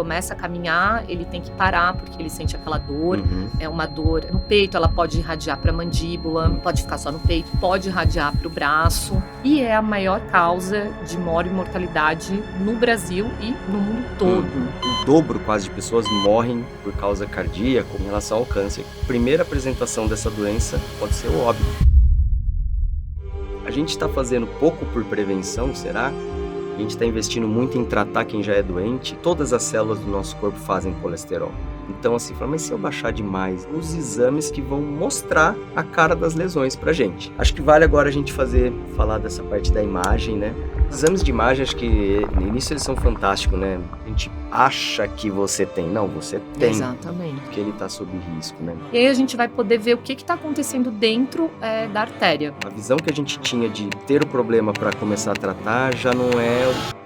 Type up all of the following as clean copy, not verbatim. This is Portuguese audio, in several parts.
Começa a caminhar, ele tem que parar porque ele sente aquela dor. Uhum. É uma dor no peito, ela pode irradiar para a mandíbula, pode ficar só no peito, pode irradiar para o braço. E é a maior causa de morte e mortalidade no Brasil e no mundo todo. O dobro quase de pessoas morrem por causa cardíaca em relação ao câncer. A primeira apresentação dessa doença pode ser o óbito. A gente está fazendo pouco por prevenção, será? A gente está investindo muito em tratar quem já é doente. Todas as células do nosso corpo fazem colesterol. Então, assim, fala, mas se eu baixar demais, os exames que vão mostrar a cara das lesões pra gente. Acho que vale agora a gente falar dessa parte da imagem, né? Exames de imagem, acho que no início eles são fantásticos, né? A gente acha que você tem. Não, você tem. Exatamente. Porque ele tá sob risco, né? E aí a gente vai poder ver o que está acontecendo dentro da artéria. A visão que a gente tinha de ter o problema para começar a tratar já não é...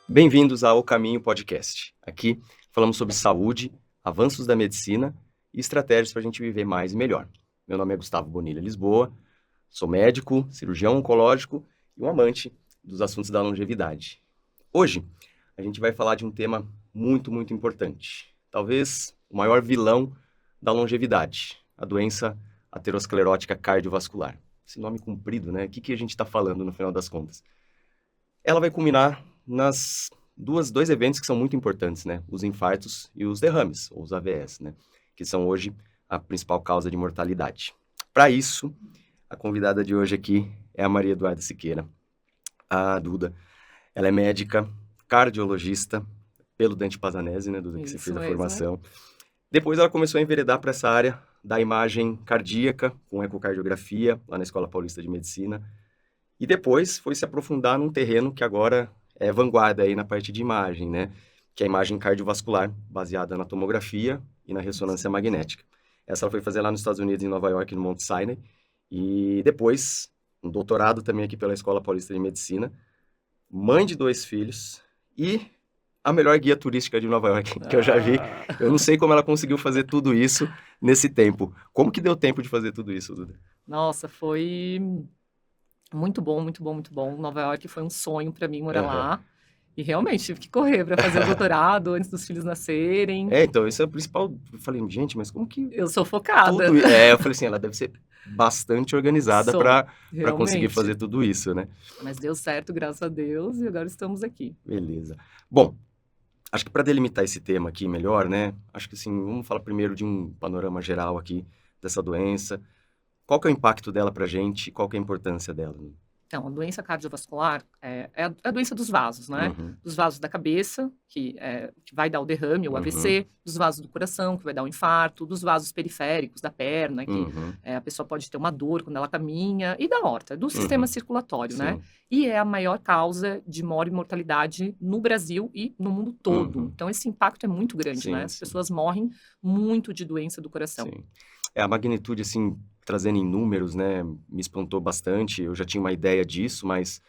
Bem-vindos ao Caminho Podcast. Aqui falamos sobre saúde, avanços da medicina e estratégias para a gente viver mais e melhor. Meu nome é Gustavo Bonilha Lisboa, sou médico, cirurgião oncológico e um amante dos assuntos da longevidade. Hoje, a gente vai falar de um tema muito, muito importante. Talvez o maior vilão da longevidade, a doença aterosclerótica cardiovascular. Esse nome comprido, né? O que a gente está falando no final das contas? Ela vai culminar nas dois eventos que são muito importantes, né? Os infartos e os derrames, ou os AVS, né? Que são hoje a principal causa de mortalidade. Para isso, a convidada de hoje aqui é a Maria Eduarda Siqueira, a Duda. Ela é médica, cardiologista, pelo Dante Pazanese, né, Duda, que você fez a formação. Depois ela começou a enveredar para essa área da imagem cardíaca, com ecocardiografia, lá na Escola Paulista de Medicina. E depois foi se aprofundar num terreno que agora é vanguarda aí na parte de imagem, né? Que é a imagem cardiovascular, baseada na tomografia e na ressonância magnética. Essa ela foi fazer lá nos Estados Unidos, em Nova York, no Mount Sinai. E depois, um doutorado também aqui pela Escola Paulista de Medicina. Mãe de 2 filhos e a melhor guia turística de Nova York que eu já vi. Eu não sei como ela conseguiu fazer tudo isso nesse tempo. Como que deu tempo de fazer tudo isso, Duda? Nossa, foi muito bom, muito bom, muito bom. Nova York foi um sonho para mim morar lá. E realmente tive que correr para fazer o doutorado antes dos filhos nascerem. Então, esse é o principal. Eu falei, gente, mas como que... Eu sou focada. Eu falei assim, ela deve ser bastante organizada para realmente conseguir fazer tudo isso, né? Mas deu certo, graças a Deus, e agora estamos aqui. Beleza. Bom, acho que para delimitar esse tema aqui melhor, né? Acho que assim, vamos falar primeiro de um panorama geral aqui dessa doença. Qual que é o impacto dela pra gente? Qual que é a importância dela? Então, a doença cardiovascular é a doença dos vasos, né? Uhum. Dos vasos da cabeça, que vai dar o derrame, o AVC, dos vasos do coração, que vai dar o infarto, dos vasos periféricos da perna, que a pessoa pode ter uma dor quando ela caminha, e da aorta, do sistema circulatório, né? E é a maior causa de morte e mortalidade no Brasil e no mundo todo. Então, esse impacto é muito grande, né? As pessoas morrem muito de doença do coração. Sim. A magnitude, assim, trazendo em números, né, me espantou bastante. Eu já tinha uma ideia disso, mas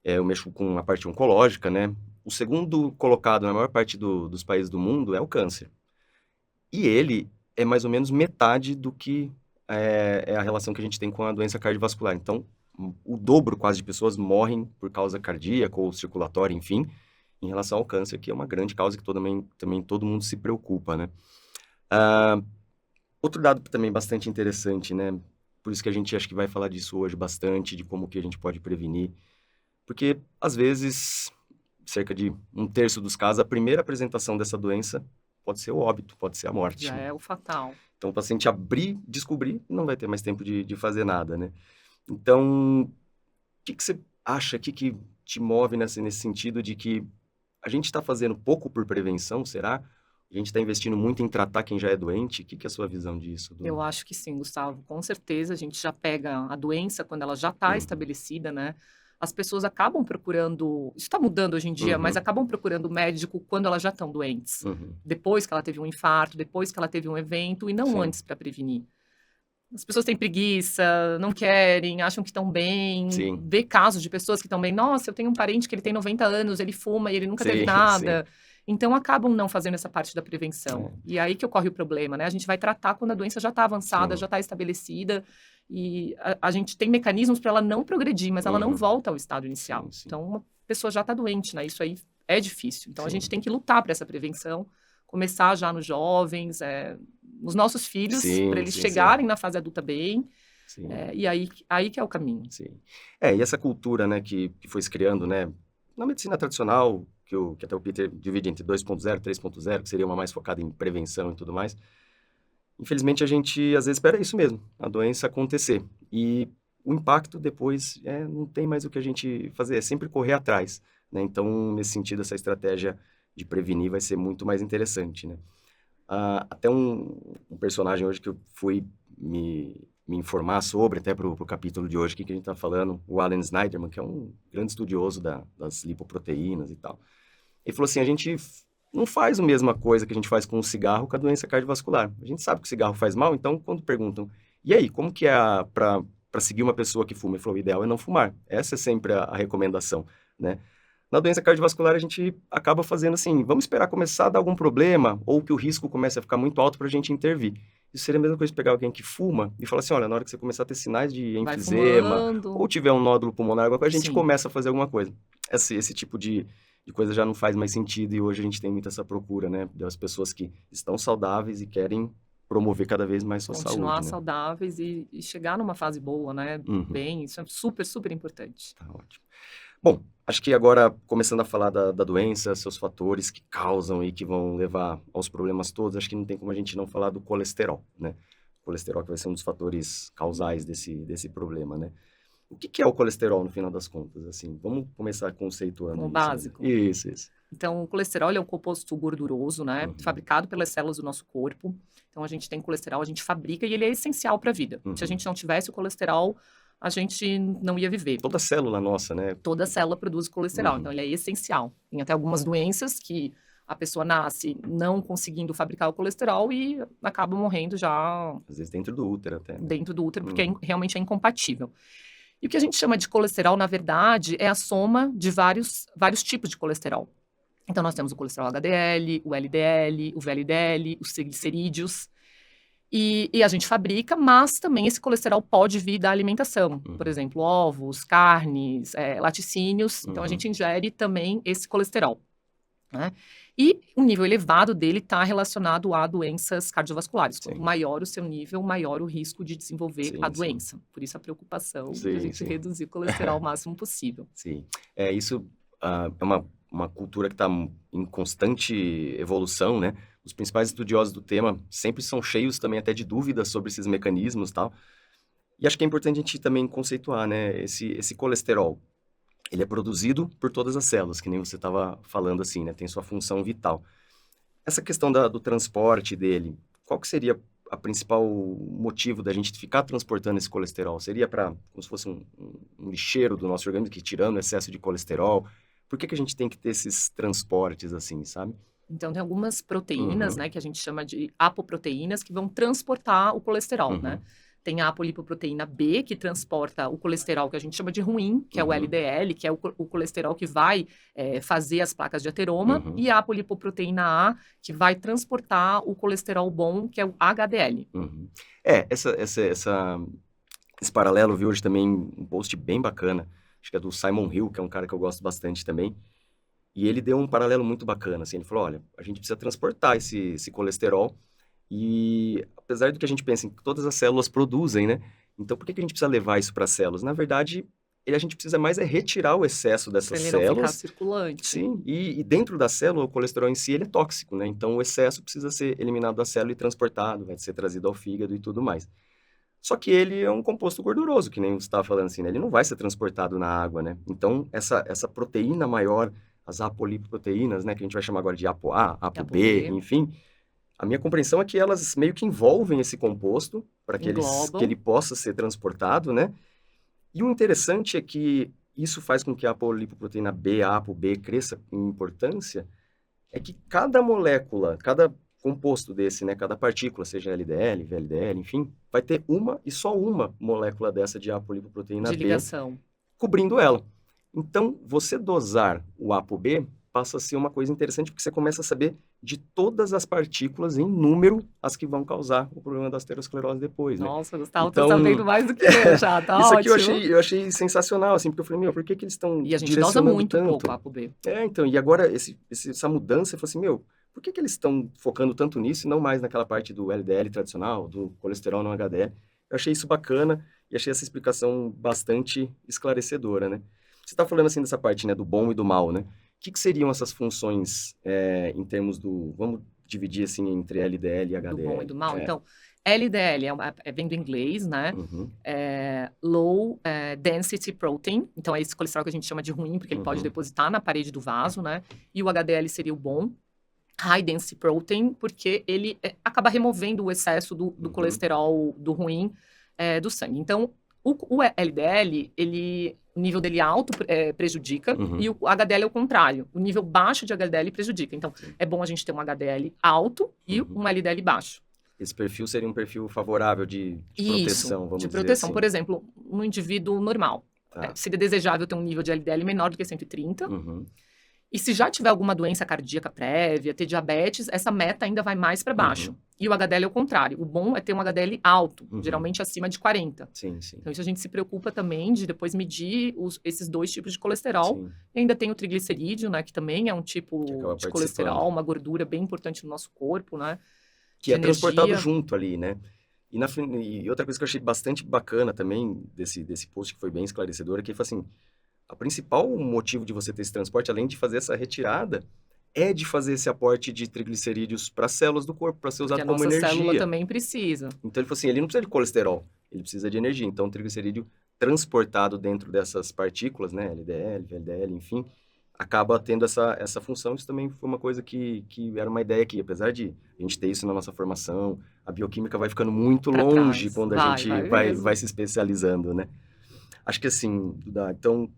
eu mexo com a parte oncológica, né? O segundo colocado na maior parte dos países do mundo é o câncer. E ele é mais ou menos metade do que é a relação que a gente tem com a doença cardiovascular. Então, o dobro quase de pessoas morrem por causa cardíaca ou circulatória, enfim, em relação ao câncer, que é uma grande causa que também todo mundo se preocupa, né? Outro dado também bastante interessante, né? Por isso que a gente acho que vai falar disso hoje bastante, de como que a gente pode prevenir. Porque, às vezes, cerca de 1/3 dos casos, a primeira apresentação dessa doença pode ser o óbito, pode ser a morte. Já é o fatal. Então, o paciente descobrir, não vai ter mais tempo de fazer nada, né? Então, o que você acha, o que te move nesse sentido de que a gente está fazendo pouco por prevenção, será? A gente está investindo muito em tratar quem já é doente. O que é a sua visão disso? Eu acho que sim, Gustavo. Com certeza, a gente já pega a doença quando ela já está estabelecida, né? As pessoas acabam procurando... Isso está mudando hoje em dia, mas acabam procurando médico quando elas já estão doentes. Depois que ela teve um infarto, depois que ela teve um evento, e não antes para prevenir. As pessoas têm preguiça, não querem, acham que estão bem. Vê casos de pessoas que estão bem. Nossa, eu tenho um parente que ele tem 90 anos, ele fuma e ele nunca teve nada. Então, acabam não fazendo essa parte da prevenção. E aí que ocorre o problema, né? A gente vai tratar quando a doença já está avançada, já está estabelecida. E a gente tem mecanismos para ela não progredir, mas ela não Uhum. volta ao estado inicial. Sim. Então, uma pessoa já está doente, né? Isso aí é difícil. Então, a Sim. gente tem que lutar para essa prevenção, começar já nos jovens, nos nossos filhos, para eles Sim. chegarem na fase adulta bem, Sim. e aí que é o caminho. Sim. E essa cultura, né, que foi se criando, né, na medicina tradicional, que até o Peter divide entre 2.0 e 3.0, que seria uma mais focada em prevenção e tudo mais, infelizmente a gente às vezes espera isso mesmo, a doença acontecer. E o impacto depois não tem mais o que a gente fazer, é sempre correr atrás, né? Então, nesse sentido, essa estratégia de prevenir vai ser muito mais interessante, né? Até um personagem hoje que eu fui me informar sobre, até pro capítulo de hoje, que a gente tá falando, o Alan Snyderman, que é um grande estudioso das lipoproteínas e tal. Ele falou assim, a gente não faz a mesma coisa que a gente faz com o cigarro com a doença cardiovascular. A gente sabe que o cigarro faz mal, então quando perguntam, e aí, como que é para seguir uma pessoa que fuma? Ele falou, o ideal é não fumar. Essa é sempre a recomendação, né? Na doença cardiovascular, a gente acaba fazendo assim, vamos esperar começar a dar algum problema, ou que o risco comece a ficar muito alto para a gente intervir. Isso seria a mesma coisa de pegar alguém que fuma e falar assim, olha, na hora que você começar a ter sinais de Vai enfisema, ou fumando. tiver um nódulo pulmonar, alguma coisa, a gente Sim. começa a fazer alguma coisa. Esse tipo de coisa já não faz mais sentido e hoje a gente tem muito essa procura, né, das pessoas que estão saudáveis e querem promover cada vez mais sua Continuar saúde, né? saudáveis e chegar numa fase boa, né? Uhum. Bem, isso é super, super importante. Tá ótimo. Bom, acho que agora, começando a falar da doença, seus fatores que causam e que vão levar aos problemas todos, acho que não tem como a gente não falar do colesterol, né? O colesterol que vai ser um dos fatores causais desse problema, né? O que é o colesterol, no final das contas, assim? Vamos começar conceituando Como isso, básico. né? Isso. Então, o colesterol é um composto gorduroso, né? Uhum. Fabricado pelas células do nosso corpo. Então, a gente tem colesterol, a gente fabrica e ele é essencial para a vida. Uhum. Se a gente não tivesse o colesterol, a gente não ia viver. Toda célula nossa, né? Toda célula produz colesterol, Uhum. então ele é essencial. Tem até algumas doenças que a pessoa nasce não conseguindo fabricar o colesterol e acaba morrendo já Às vezes dentro do útero até. dentro do útero, porque Uhum. realmente é incompatível. E o que a gente chama de colesterol, na verdade, é a soma de vários tipos de colesterol. Então, nós temos o colesterol HDL, o LDL, o VLDL, os triglicerídeos. E a gente fabrica, mas também esse colesterol pode vir da alimentação. Uhum. Por exemplo, ovos, carnes, laticínios. Então, a Uhum. gente ingere também esse colesterol, né? E o nível elevado dele está relacionado a doenças cardiovasculares. Quanto Sim. maior o seu nível, maior o risco de desenvolver Sim, a sim. doença. Por isso a preocupação de Sim, a gente sim. reduzir o colesterol o máximo possível. Sim. Isso é uma cultura que está em constante evolução, né? Os principais estudiosos do tema sempre são cheios também até de dúvidas sobre esses mecanismos e tal. E acho que é importante a gente também conceituar, né? Esse colesterol, ele é produzido por todas as células, que nem você estava falando assim, né? Tem sua função vital. Essa questão do transporte dele, qual que seria a principal motivo da gente ficar transportando esse colesterol? Seria como se fosse um lixeiro do nosso organismo, que tirando o excesso de colesterol? Por que a gente tem que ter esses transportes assim, sabe? Então, tem algumas proteínas, Uhum. né, que a gente chama de apoproteínas, que vão transportar o colesterol, Uhum. né? Tem a apolipoproteína B, que transporta o colesterol que a gente chama de ruim, que é o Uhum. LDL, que é o colesterol que vai fazer as placas de ateroma, Uhum. e a apolipoproteína A, que vai transportar o colesterol bom, que é o HDL. Uhum. Esse paralelo, eu vi hoje também um post bem bacana, acho que é do Simon Hill, que é um cara que eu gosto bastante também, e ele deu um paralelo muito bacana, assim, ele falou, olha, a gente precisa transportar esse colesterol, e apesar do que a gente pensa que todas as células produzem, né? Então, por que a gente precisa levar isso para as células? Na verdade, a gente precisa mais retirar o excesso Para dessas ele não ficar células. circulante. Sim, e dentro da célula, o colesterol em si, ele é tóxico, né? Então, o excesso precisa ser eliminado da célula e transportado, vai ser trazido ao fígado e tudo mais. Só que ele é um composto gorduroso, que nem você estava falando assim, né? Ele não vai ser transportado na água, né? Então, essa proteína maior, as apolipoproteínas, né? Que a gente vai chamar agora de ApoA, ApoB, enfim, a minha compreensão é que elas meio que envolvem esse composto para que ele possa ser transportado, né? E o interessante é que isso faz com que a apolipoproteína B, a ApoB, cresça em importância, é que cada molécula, cada composto desse, né, cada partícula, seja LDL, VLDL, enfim, vai ter uma e só uma molécula dessa de apolipoproteína de B ligação, cobrindo ela. Então, você dosar o ApoB passa a ser uma coisa interessante, porque você começa a saber de todas as partículas em número as que vão causar o problema da aterosclerose depois, né? Nossa, Gustavo, tô Então, sabendo mais do que eu já, tá isso aqui ótimo. eu achei sensacional, assim, porque eu falei, meu, por que que eles estão E a gente dosa direcionando muito pouco tanto? a ApoB. Então, e agora essa mudança, eu falei assim, meu, por que que eles estão focando tanto nisso e não mais naquela parte do LDL tradicional, do colesterol não HDL? Eu achei isso bacana e achei essa explicação bastante esclarecedora, né? Você está falando assim dessa parte, né, do bom e do mal, né? O que que seriam essas funções em termos do... Vamos dividir assim entre LDL e HDL. Do bom e do mal. Então, LDL vem do inglês, né? Uhum, Low density protein. Então, é esse colesterol que a gente chama de ruim, porque ele pode uhum, depositar na parede do vaso, né? E o HDL seria o bom. High density protein, porque ele acaba removendo o excesso do uhum. colesterol do ruim do sangue. Então, o LDL, o nível dele alto prejudica, Uhum. e o HDL é o contrário. O nível baixo de HDL prejudica. Então, Sim. é bom a gente ter um HDL alto e Uhum. um LDL baixo. Esse perfil seria um perfil favorável de Isso, proteção, vamos de dizer proteção. assim. Por exemplo, no indivíduo normal, Tá. seria desejável ter um nível de LDL menor do que 130. Uhum. E se já tiver alguma doença cardíaca prévia, ter diabetes, essa meta ainda vai mais para baixo. Uhum. E o HDL é o contrário. O bom é ter um HDL alto, Uhum. geralmente acima de 40. Sim, sim. Então, isso a gente se preocupa também de depois medir esses dois tipos de colesterol. Sim. E ainda tem o triglicerídeo, né, que também é um tipo acaba de colesterol, participando. uma gordura bem importante no nosso corpo, né? Que de é transportado energia. junto ali, né? E outra coisa que eu achei bastante bacana também desse post, que foi bem esclarecedor, é que ele falou assim, o principal motivo de você ter esse transporte, além de fazer essa retirada, é de fazer esse aporte de triglicerídeos para as células do corpo, para ser Porque usado a como nossa célula energia. também precisa. Então ele falou assim, ele não precisa de colesterol, ele precisa de energia. Então o triglicerídeo transportado dentro dessas partículas, né, LDL, VLDL, enfim, acaba tendo essa função. Isso também foi uma coisa que era uma ideia que, apesar de a gente ter isso na nossa formação, a bioquímica vai ficando muito Pra longe trás. quando a gente mesmo. vai se especializando, né? Acho que assim, Duda, então,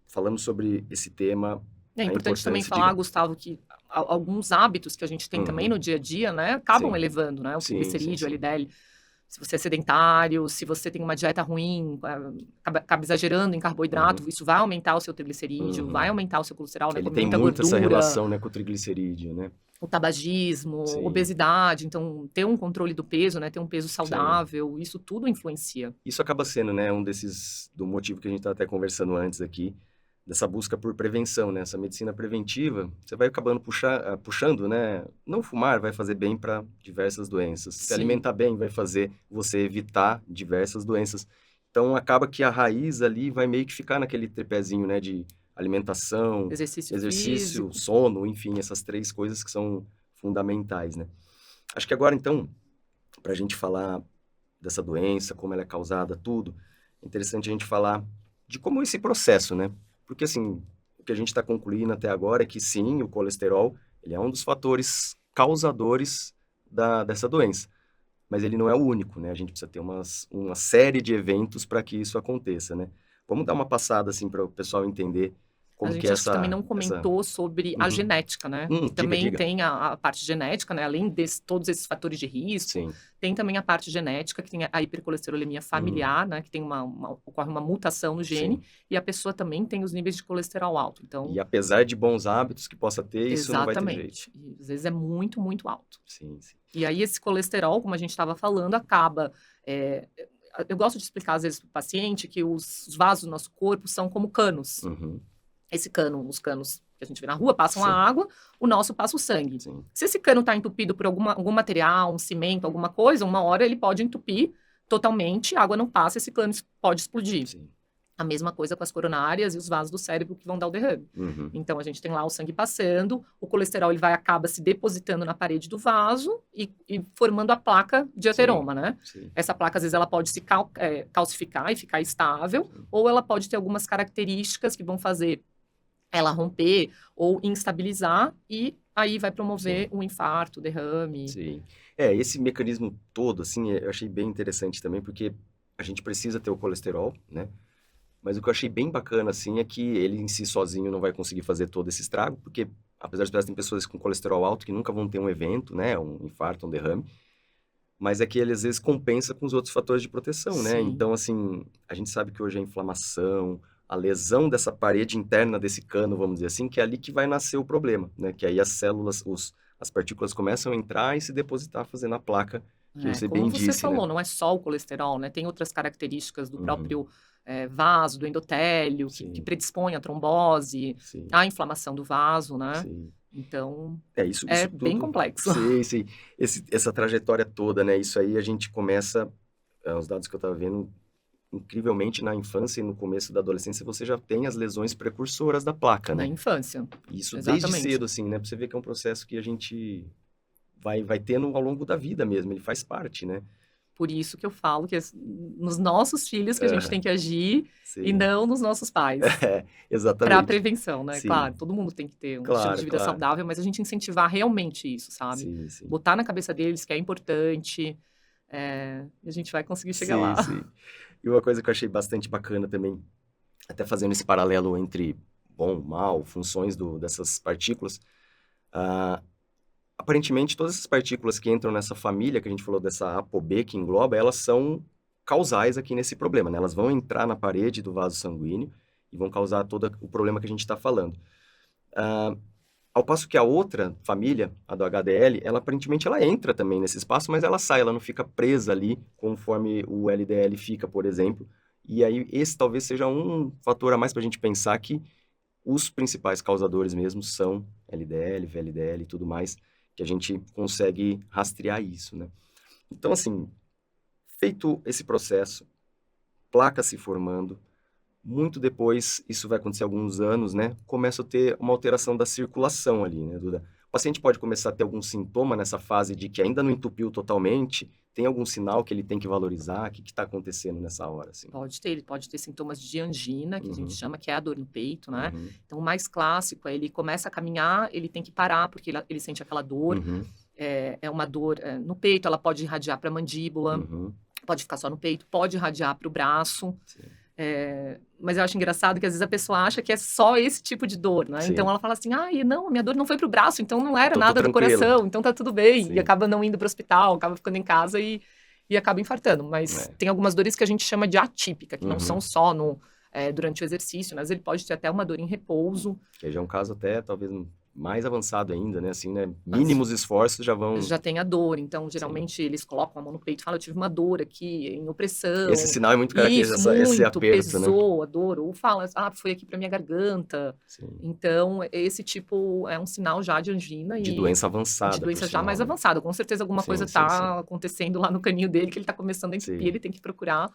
falando sobre esse tema, É a importante também importância, falar, diga. Gustavo, que alguns hábitos que a gente tem também Uhum. no dia a dia, né, acabam Sim. elevando, né, o Sim, sim, triglicerídeo, o sim. LDL. Se você é sedentário, se você tem uma dieta ruim, acaba exagerando em carboidrato, isso vai aumentar o seu triglicerídeo, Uhum. vai aumentar o seu colesterol, né, Ele com tem muita muito essa gordura, relação, né, com o triglicerídeo, né? o tabagismo, Sim. obesidade. Então, ter um controle do peso, né, ter um peso Sim. saudável, isso tudo influencia. Isso acaba sendo, né, do motivo que a gente está até conversando antes aqui, dessa busca por prevenção, né? Essa medicina preventiva, você vai acabando puxando, né? Não fumar vai fazer bem para diversas doenças. Se Sim. alimentar bem vai fazer você evitar diversas doenças. Então, acaba que a raiz ali vai meio que ficar naquele tripézinho, né? De alimentação, Exercício exercício, físico. sono, enfim, essas três coisas que são fundamentais, né? Acho que agora, então, para a gente falar dessa doença, como ela é causada, tudo, é interessante a gente falar de como esse processo, né? Porque, assim, o que a gente está concluindo até agora é que, sim, o colesterol, ele é um dos fatores causadores dessa doença. Mas ele não é o único, né? A gente precisa ter uma série de eventos para que isso aconteça, né? Vamos dar uma passada, assim, para o pessoal entender A como que gente é acho que também essa... não comentou sobre a Uhum. genética, né? Que Diga, também diga. tem a parte genética, né? Além de todos esses fatores de risco, Sim. tem também a parte genética, que tem a hipercolesterolemia familiar, né? Que tem ocorre uma mutação no gene, Sim. e a pessoa também tem os níveis de colesterol alto. Então, E apesar de bons hábitos que possa ter, isso não vai ter jeito. exatamente. E às vezes é muito, muito alto. Sim, sim. E aí esse colesterol, como a gente estava falando, acaba... eu gosto de explicar às vezes para o paciente que os vasos do nosso corpo são como canos. Uhum. Os canos que a gente vê na rua passam Sim. a água, o nosso passa o sangue. Sim. Se esse cano está entupido por algum material, um cimento, alguma coisa, uma hora ele pode entupir totalmente, a água não passa, esse cano pode explodir. Sim. A mesma coisa com as coronárias e os vasos do cérebro que vão dar o derrame. Uhum. Então, a gente tem lá o sangue passando, o colesterol ele acaba se depositando na parede do vaso e formando a placa de ateroma, né? Sim. Essa placa, às vezes, ela pode se calcificar e ficar estável, Sim. ou ela pode ter algumas características que vão fazer ela romper ou instabilizar, e aí vai promover um infarto, derrame. Sim. Esse mecanismo todo, assim, eu achei bem interessante também, porque a gente precisa ter o colesterol, né? Mas o que eu achei bem bacana, assim, é que ele em si sozinho não vai conseguir fazer todo esse estrago, porque apesar de tem pessoas com colesterol alto que nunca vão ter um evento, né? Um infarto, um derrame, mas é que ele às vezes compensa com os outros fatores de proteção, né? Sim. Então, assim, a gente sabe que hoje a inflamação, a lesão dessa parede interna desse cano, vamos dizer assim, que é ali que vai nascer o problema, né? Que aí as células, as partículas começam a entrar e se depositar fazendo a placa que você Como bem você disse, né? falou, não é só o colesterol, né? Tem outras características do Uhum, próprio vaso, do endotélio, que sim, predispõe à trombose, sim, à inflamação do vaso, né? sim. Então, Isso é bem tudo, complexo. sim, sim. Essa trajetória toda, né? Isso aí a gente começa, os dados que eu estava vendo, incrivelmente na infância e no começo da adolescência você já tem as lesões precursoras da placa, Na né? infância, Isso desde exatamente. cedo, assim, né? Pra você ver que é um processo que a gente vai tendo ao longo da vida mesmo, ele faz parte, né? Por isso que eu falo que nos nossos filhos que a gente Aham, tem que agir e sim. não nos nossos pais. É, Para exatamente. prevenção, né? Sim, Claro, todo mundo tem que ter um estilo de claro, vida claro. saudável, mas a gente incentivar realmente isso, sabe? Sim, sim. Botar na cabeça deles que é importante, e a gente vai conseguir chegar Sim, lá. sim. E uma coisa que eu achei bastante bacana também, até fazendo esse paralelo entre bom, mal, funções dessas partículas, ah, aparentemente todas essas partículas que entram nessa família que a gente falou dessa ApoB que engloba, elas são causais aqui nesse problema, né? Elas vão entrar na parede do vaso sanguíneo e vão causar todo o problema que a gente está falando. Ah, ao passo que a outra família, a do HDL, ela aparentemente ela entra também nesse espaço, mas ela sai, ela não fica presa ali conforme o LDL fica, por exemplo. E aí esse talvez seja um fator a mais para a gente pensar que os principais causadores mesmo são LDL, VLDL e tudo mais, que a gente consegue rastrear isso, né? Então, assim, feito esse processo, placa se formando, muito depois, isso vai acontecer alguns anos, né? Começa a ter uma alteração da circulação ali, né, Duda? O paciente pode começar a ter algum sintoma nessa fase de que ainda não entupiu totalmente? Tem algum sinal que ele tem que valorizar? O que está acontecendo nessa hora, assim? Ele pode ter sintomas de angina, que a gente Uhum, chama, que é a dor no peito, né? uhum, Então, o mais clássico é ele começa a caminhar, ele tem que parar, porque ele sente aquela dor. uhum, É uma dor no peito, ela pode irradiar para a mandíbula, uhum, pode ficar só no peito, pode irradiar para o braço. sim, Mas eu acho engraçado que às vezes a pessoa acha que é só esse tipo de dor, né? Então sim. ela fala assim, não, minha dor não foi pro braço, então não era Então, tô nada do tranquilo. coração, então tá tudo bem. E Sim, acaba não indo pro hospital, acaba ficando em casa e acaba infartando. Mas é. tem algumas dores que a gente chama de atípica, que não são Uhum. só durante o exercício, mas ele pode ter até uma dor em repouso. Que já é um caso até, talvez, mais avançado ainda, né? Assim, né? Mínimos esforços já vão... Já tem a dor, então Sim. geralmente eles colocam a mão no peito e falam, eu tive uma dor aqui, em Esse opressão, sinal é muito característico, isso, esse muito, aperto, né? pesou a dor, ou fala, foi aqui para minha garganta. Sim. Então, esse tipo é um sinal já de angina De e doença de avançada, por doença já sinal, mais né? avançada. Com certeza alguma coisa Sim, sim, sim. está acontecendo lá no caninho dele, que ele está começando a entupir, Sim, ele tem que procurar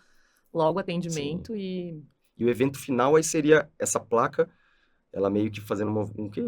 logo sim. atendimento e E o evento final aí seria essa placa, ela meio que fazendo um quê?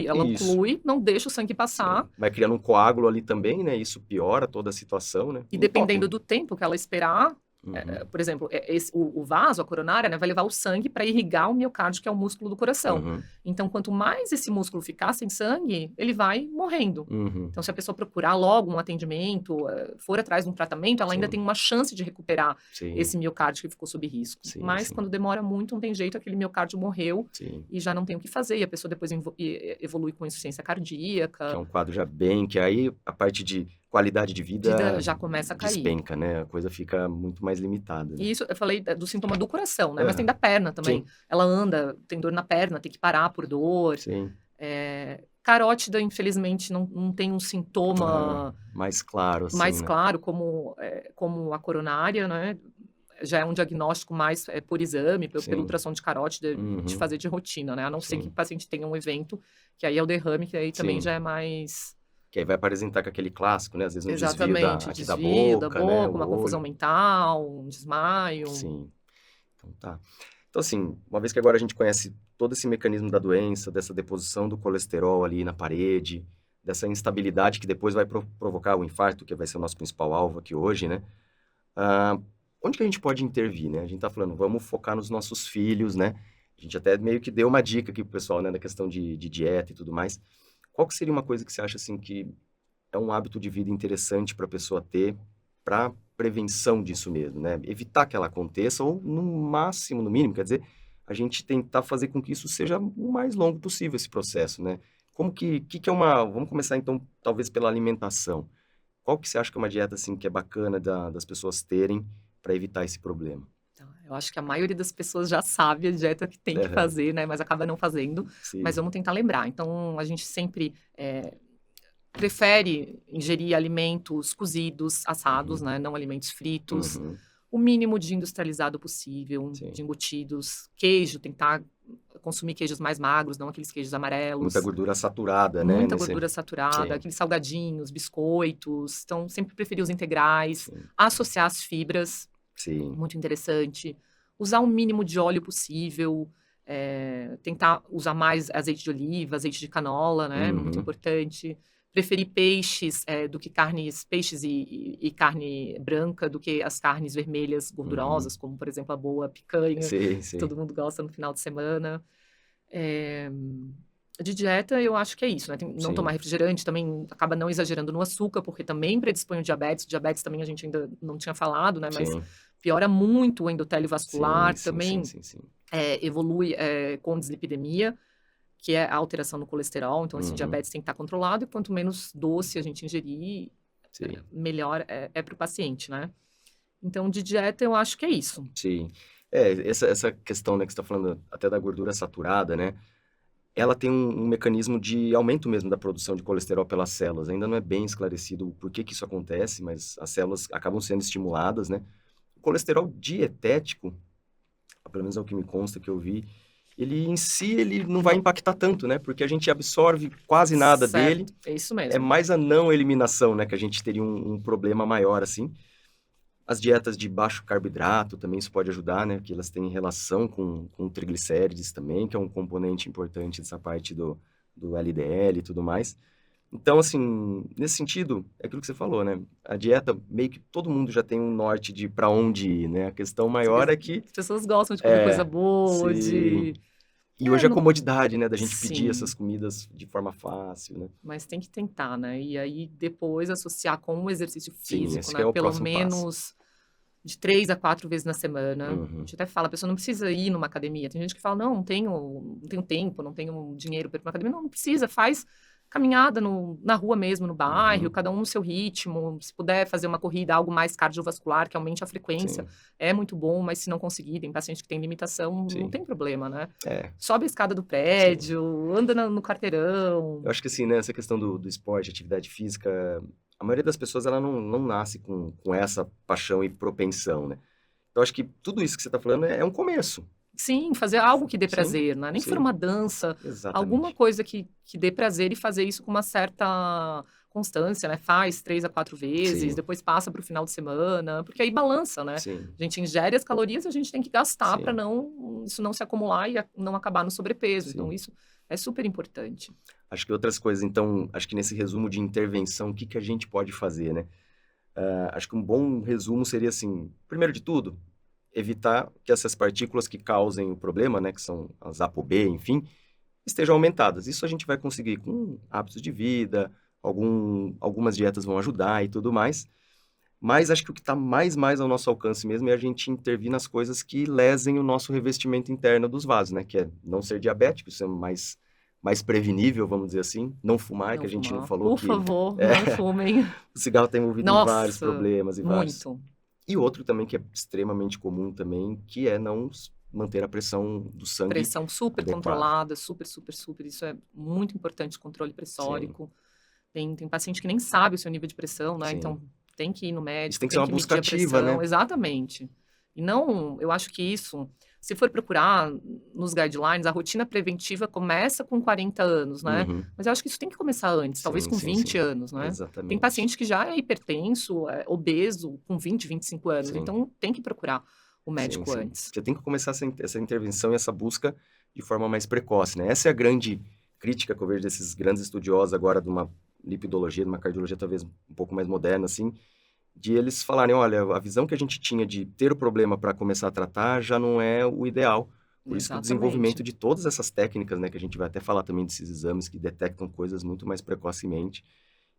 ela Isso, oclui, não deixa o sangue passar. sim. Vai criando um coágulo ali também, né? Isso piora toda a situação, né? E Entope, dependendo né? do tempo que ela esperar, Uhum, por exemplo, o vaso, a coronária, né, vai levar o sangue para irrigar o miocárdio, que é o músculo do coração. uhum, Então, quanto mais esse músculo ficar sem sangue, ele vai morrendo. uhum. Então, se a pessoa procurar logo um atendimento, for atrás de um tratamento, ela ainda tem Sim, uma chance de recuperar sim, esse miocárdio que ficou sob risco. sim, Mas sim, quando demora muito, não tem jeito, aquele miocárdio morreu sim. e já não tem o que fazer. E a pessoa depois evolui com insuficiência Que é cardíaca, um quadro já bem, que aí a parte de qualidade de vida já começa a cair. despenca, né? A coisa fica muito mais limitada, né? E isso, eu falei do sintoma do coração, né? Mas tem Aham. da perna também. Sim, Ela anda, tem dor na perna, tem que parar por dor. sim. Carótida, infelizmente, não tem um Ah, sintoma mais claro, assim, mais né? claro como a coronária, né? Já é um diagnóstico mais por exame, pelo Sim. ultrassom de carótida, de Uhum. fazer de rotina, né? A não ser que Sim, o paciente tenha um evento, que aí é o derrame, que aí também sim. já é mais. Que aí vai apresentar com aquele clássico, né? Às vezes um desvio Exatamente, aqui da desvio da boca, né? boca, O uma confusão olho. mental, um desmaio. Sim. Então tá. Então, assim, uma vez que agora a gente conhece todo esse mecanismo da doença, dessa deposição do colesterol ali na parede, dessa instabilidade que depois vai provocar o infarto, que vai ser o nosso principal alvo aqui hoje, né? Ah, onde que a gente pode intervir, né? A gente tá falando, vamos focar nos nossos filhos, né? A gente até meio que deu uma dica aqui pro pessoal, né? Da questão de dieta e tudo mais. Qual que seria uma coisa que você acha, assim, que é um hábito de vida interessante para a pessoa ter para prevenção disso mesmo, né? Evitar que ela aconteça ou, no máximo, no mínimo, quer dizer, a gente tentar fazer com que isso seja o mais longo possível, esse processo, né? Como que é uma... Vamos começar, então, talvez pela alimentação. Qual que você acha que é uma dieta, assim, que é bacana das pessoas terem para evitar esse problema? Então, Eu acho que a maioria das pessoas já sabe a dieta que tem que Aham, fazer, né? Mas acaba não fazendo. Mas sim. vamos tentar lembrar. Então, a gente sempre prefere ingerir alimentos cozidos, assados, Uhum, né? Não alimentos fritos. uhum, O mínimo de industrializado possível, sim. de embutidos. Queijo, tentar consumir queijos mais magros, não aqueles queijos Muita amarelos. gordura saturada, né, Muita nesse gordura saturada, sim, aqueles salgadinhos, biscoitos. Então, sempre preferir os integrais. sim, Associar as fibras, sim. muito interessante. Usar o mínimo de óleo possível. Tentar usar mais azeite de oliva, azeite de canola, né? Muito Uhum, importante. Preferir peixes do que carnes, peixes e carne branca do que as carnes vermelhas uhum. gordurosas, como, por exemplo, a boa picanha, Sim, que sim, todo mundo gosta no final de semana. Eh, de dieta, eu acho que é isso, né? Não tomar sim, refrigerante, também acaba não exagerando no açúcar, porque também predispõe o diabetes. Diabetes também a gente ainda não tinha falado, né? Mas sim, piora muito o endotélio sim, vascular, sim, sim, também sim, sim. evolui com dislipidemia, que é a alteração no colesterol. Então, esse Uhum, diabetes tem que estar controlado, e quanto menos doce a gente ingerir, sim, melhor para o paciente, né? Então, de dieta, eu acho que é isso. sim. Essa questão, né, que você está falando até da gordura saturada, né, ela tem um mecanismo de aumento mesmo da produção de colesterol pelas células. Ainda não é bem esclarecido o porquê que isso acontece, mas as células acabam sendo estimuladas, né. O colesterol dietético, pelo menos é o que me consta que eu vi, ele em si, ele não vai impactar tanto, né, porque a gente absorve quase nada dele, Certo, é isso é mesmo. mais a não eliminação, né, que a gente teria um problema maior, assim. As dietas de baixo carboidrato também isso pode ajudar, né, que elas têm relação com triglicérides também, que é um componente importante dessa parte do LDL e tudo mais. Então, assim, nesse sentido, é aquilo que você falou, né, a dieta meio que todo mundo já tem um norte de para onde ir, né, a questão maior é que As pessoas gostam de comer coisa é, boa, se de. e hoje a Não. comodidade, né, da gente pedir Sim, essas comidas de forma fácil, né. mas tem que tentar, né? E aí depois associar com o exercício Sim, físico, esse que né? é o Pelo próximo passo. menos de 3 a 4 vezes na semana. A Uhum, gente até fala, a pessoa não precisa ir numa academia. Tem gente que fala, não, não tenho tempo, não tenho dinheiro para ir para uma academia. Não, não precisa, faz caminhada na rua mesmo, no bairro, uhum, cada um no seu ritmo. Se puder fazer uma corrida, algo mais cardiovascular, que aumente a frequência, sim, é muito bom, mas se não conseguir, tem paciente que tem limitação, não sim. tem problema, né? É, Sobe a escada do sim. prédio, anda no Eu quarteirão. acho que assim, né, essa questão do esporte, atividade física, a maioria das pessoas ela não nasce com essa paixão e propensão, né. Então acho que tudo isso que você está falando é um começo. Sim, fazer algo que dê Sim, prazer, né? Nem que for sim, uma dança, alguma exatamente. coisa que dê prazer e fazer isso com uma certa constância, né? Faz 3 a 4 vezes, Sim, depois passa para o final de semana, porque aí balança, né? sim, A gente ingere as calorias, a gente tem que gastar para sim, não isso não se acumular e não acabar no sobrepeso. Então, sim. isso é super importante. Acho que outras coisas então, acho que nesse resumo de intervenção, o que que a gente pode fazer, né. Acho que um bom resumo seria assim, primeiro de tudo, evitar que essas partículas que causem o problema, né, que são as ApoB, enfim, estejam aumentadas. Isso a gente vai conseguir com hábitos de vida, algumas dietas vão ajudar e tudo mais. Mas acho que o que está mais ao nosso alcance mesmo é a gente intervir nas coisas que lesem o nosso revestimento interno dos vasos, né? Que é não ser diabético, isso é mais prevenível, vamos dizer assim. Não fumar, Não que a gente não fumar. falou Por que favor, é, não fumem. o cigarro está envolvido em vários Nossa, problemas e vários. muito. E outro também que é extremamente comum também, que é não manter a pressão do sangue Pressão super adequada. controlada, super, super, super. Isso é muito importante, controle Sim, pressórico. Tem paciente que nem sabe o seu nível de pressão, né? sim. Então tem que ir no Isso médico, tem que ser tem uma que busca medir a ativa, pressão, né? exatamente. E não, eu acho que isso, se for procurar nos guidelines, a rotina preventiva começa com 40 anos, né? Uhum. Mas eu acho que isso tem que começar antes, talvez Sim, com sim, 20 sim. anos, né? Tem Exatamente. paciente que já é hipertenso, obeso, com 20, 25 anos, Sim. então tem que procurar o Sim, médico sim. antes. Você tem que começar essa intervenção e essa busca de forma mais precoce, né. Essa é a grande crítica que eu vejo desses grandes estudiosos agora de uma lipidologia, de uma cardiologia talvez um pouco mais moderna, assim, de eles falarem: "Olha, a visão que a gente tinha de ter o problema para começar a tratar já não é o ideal". Por isso que o desenvolvimento Exatamente. de todas essas técnicas, né, que a gente vai até falar também desses exames que detectam coisas muito mais precocemente,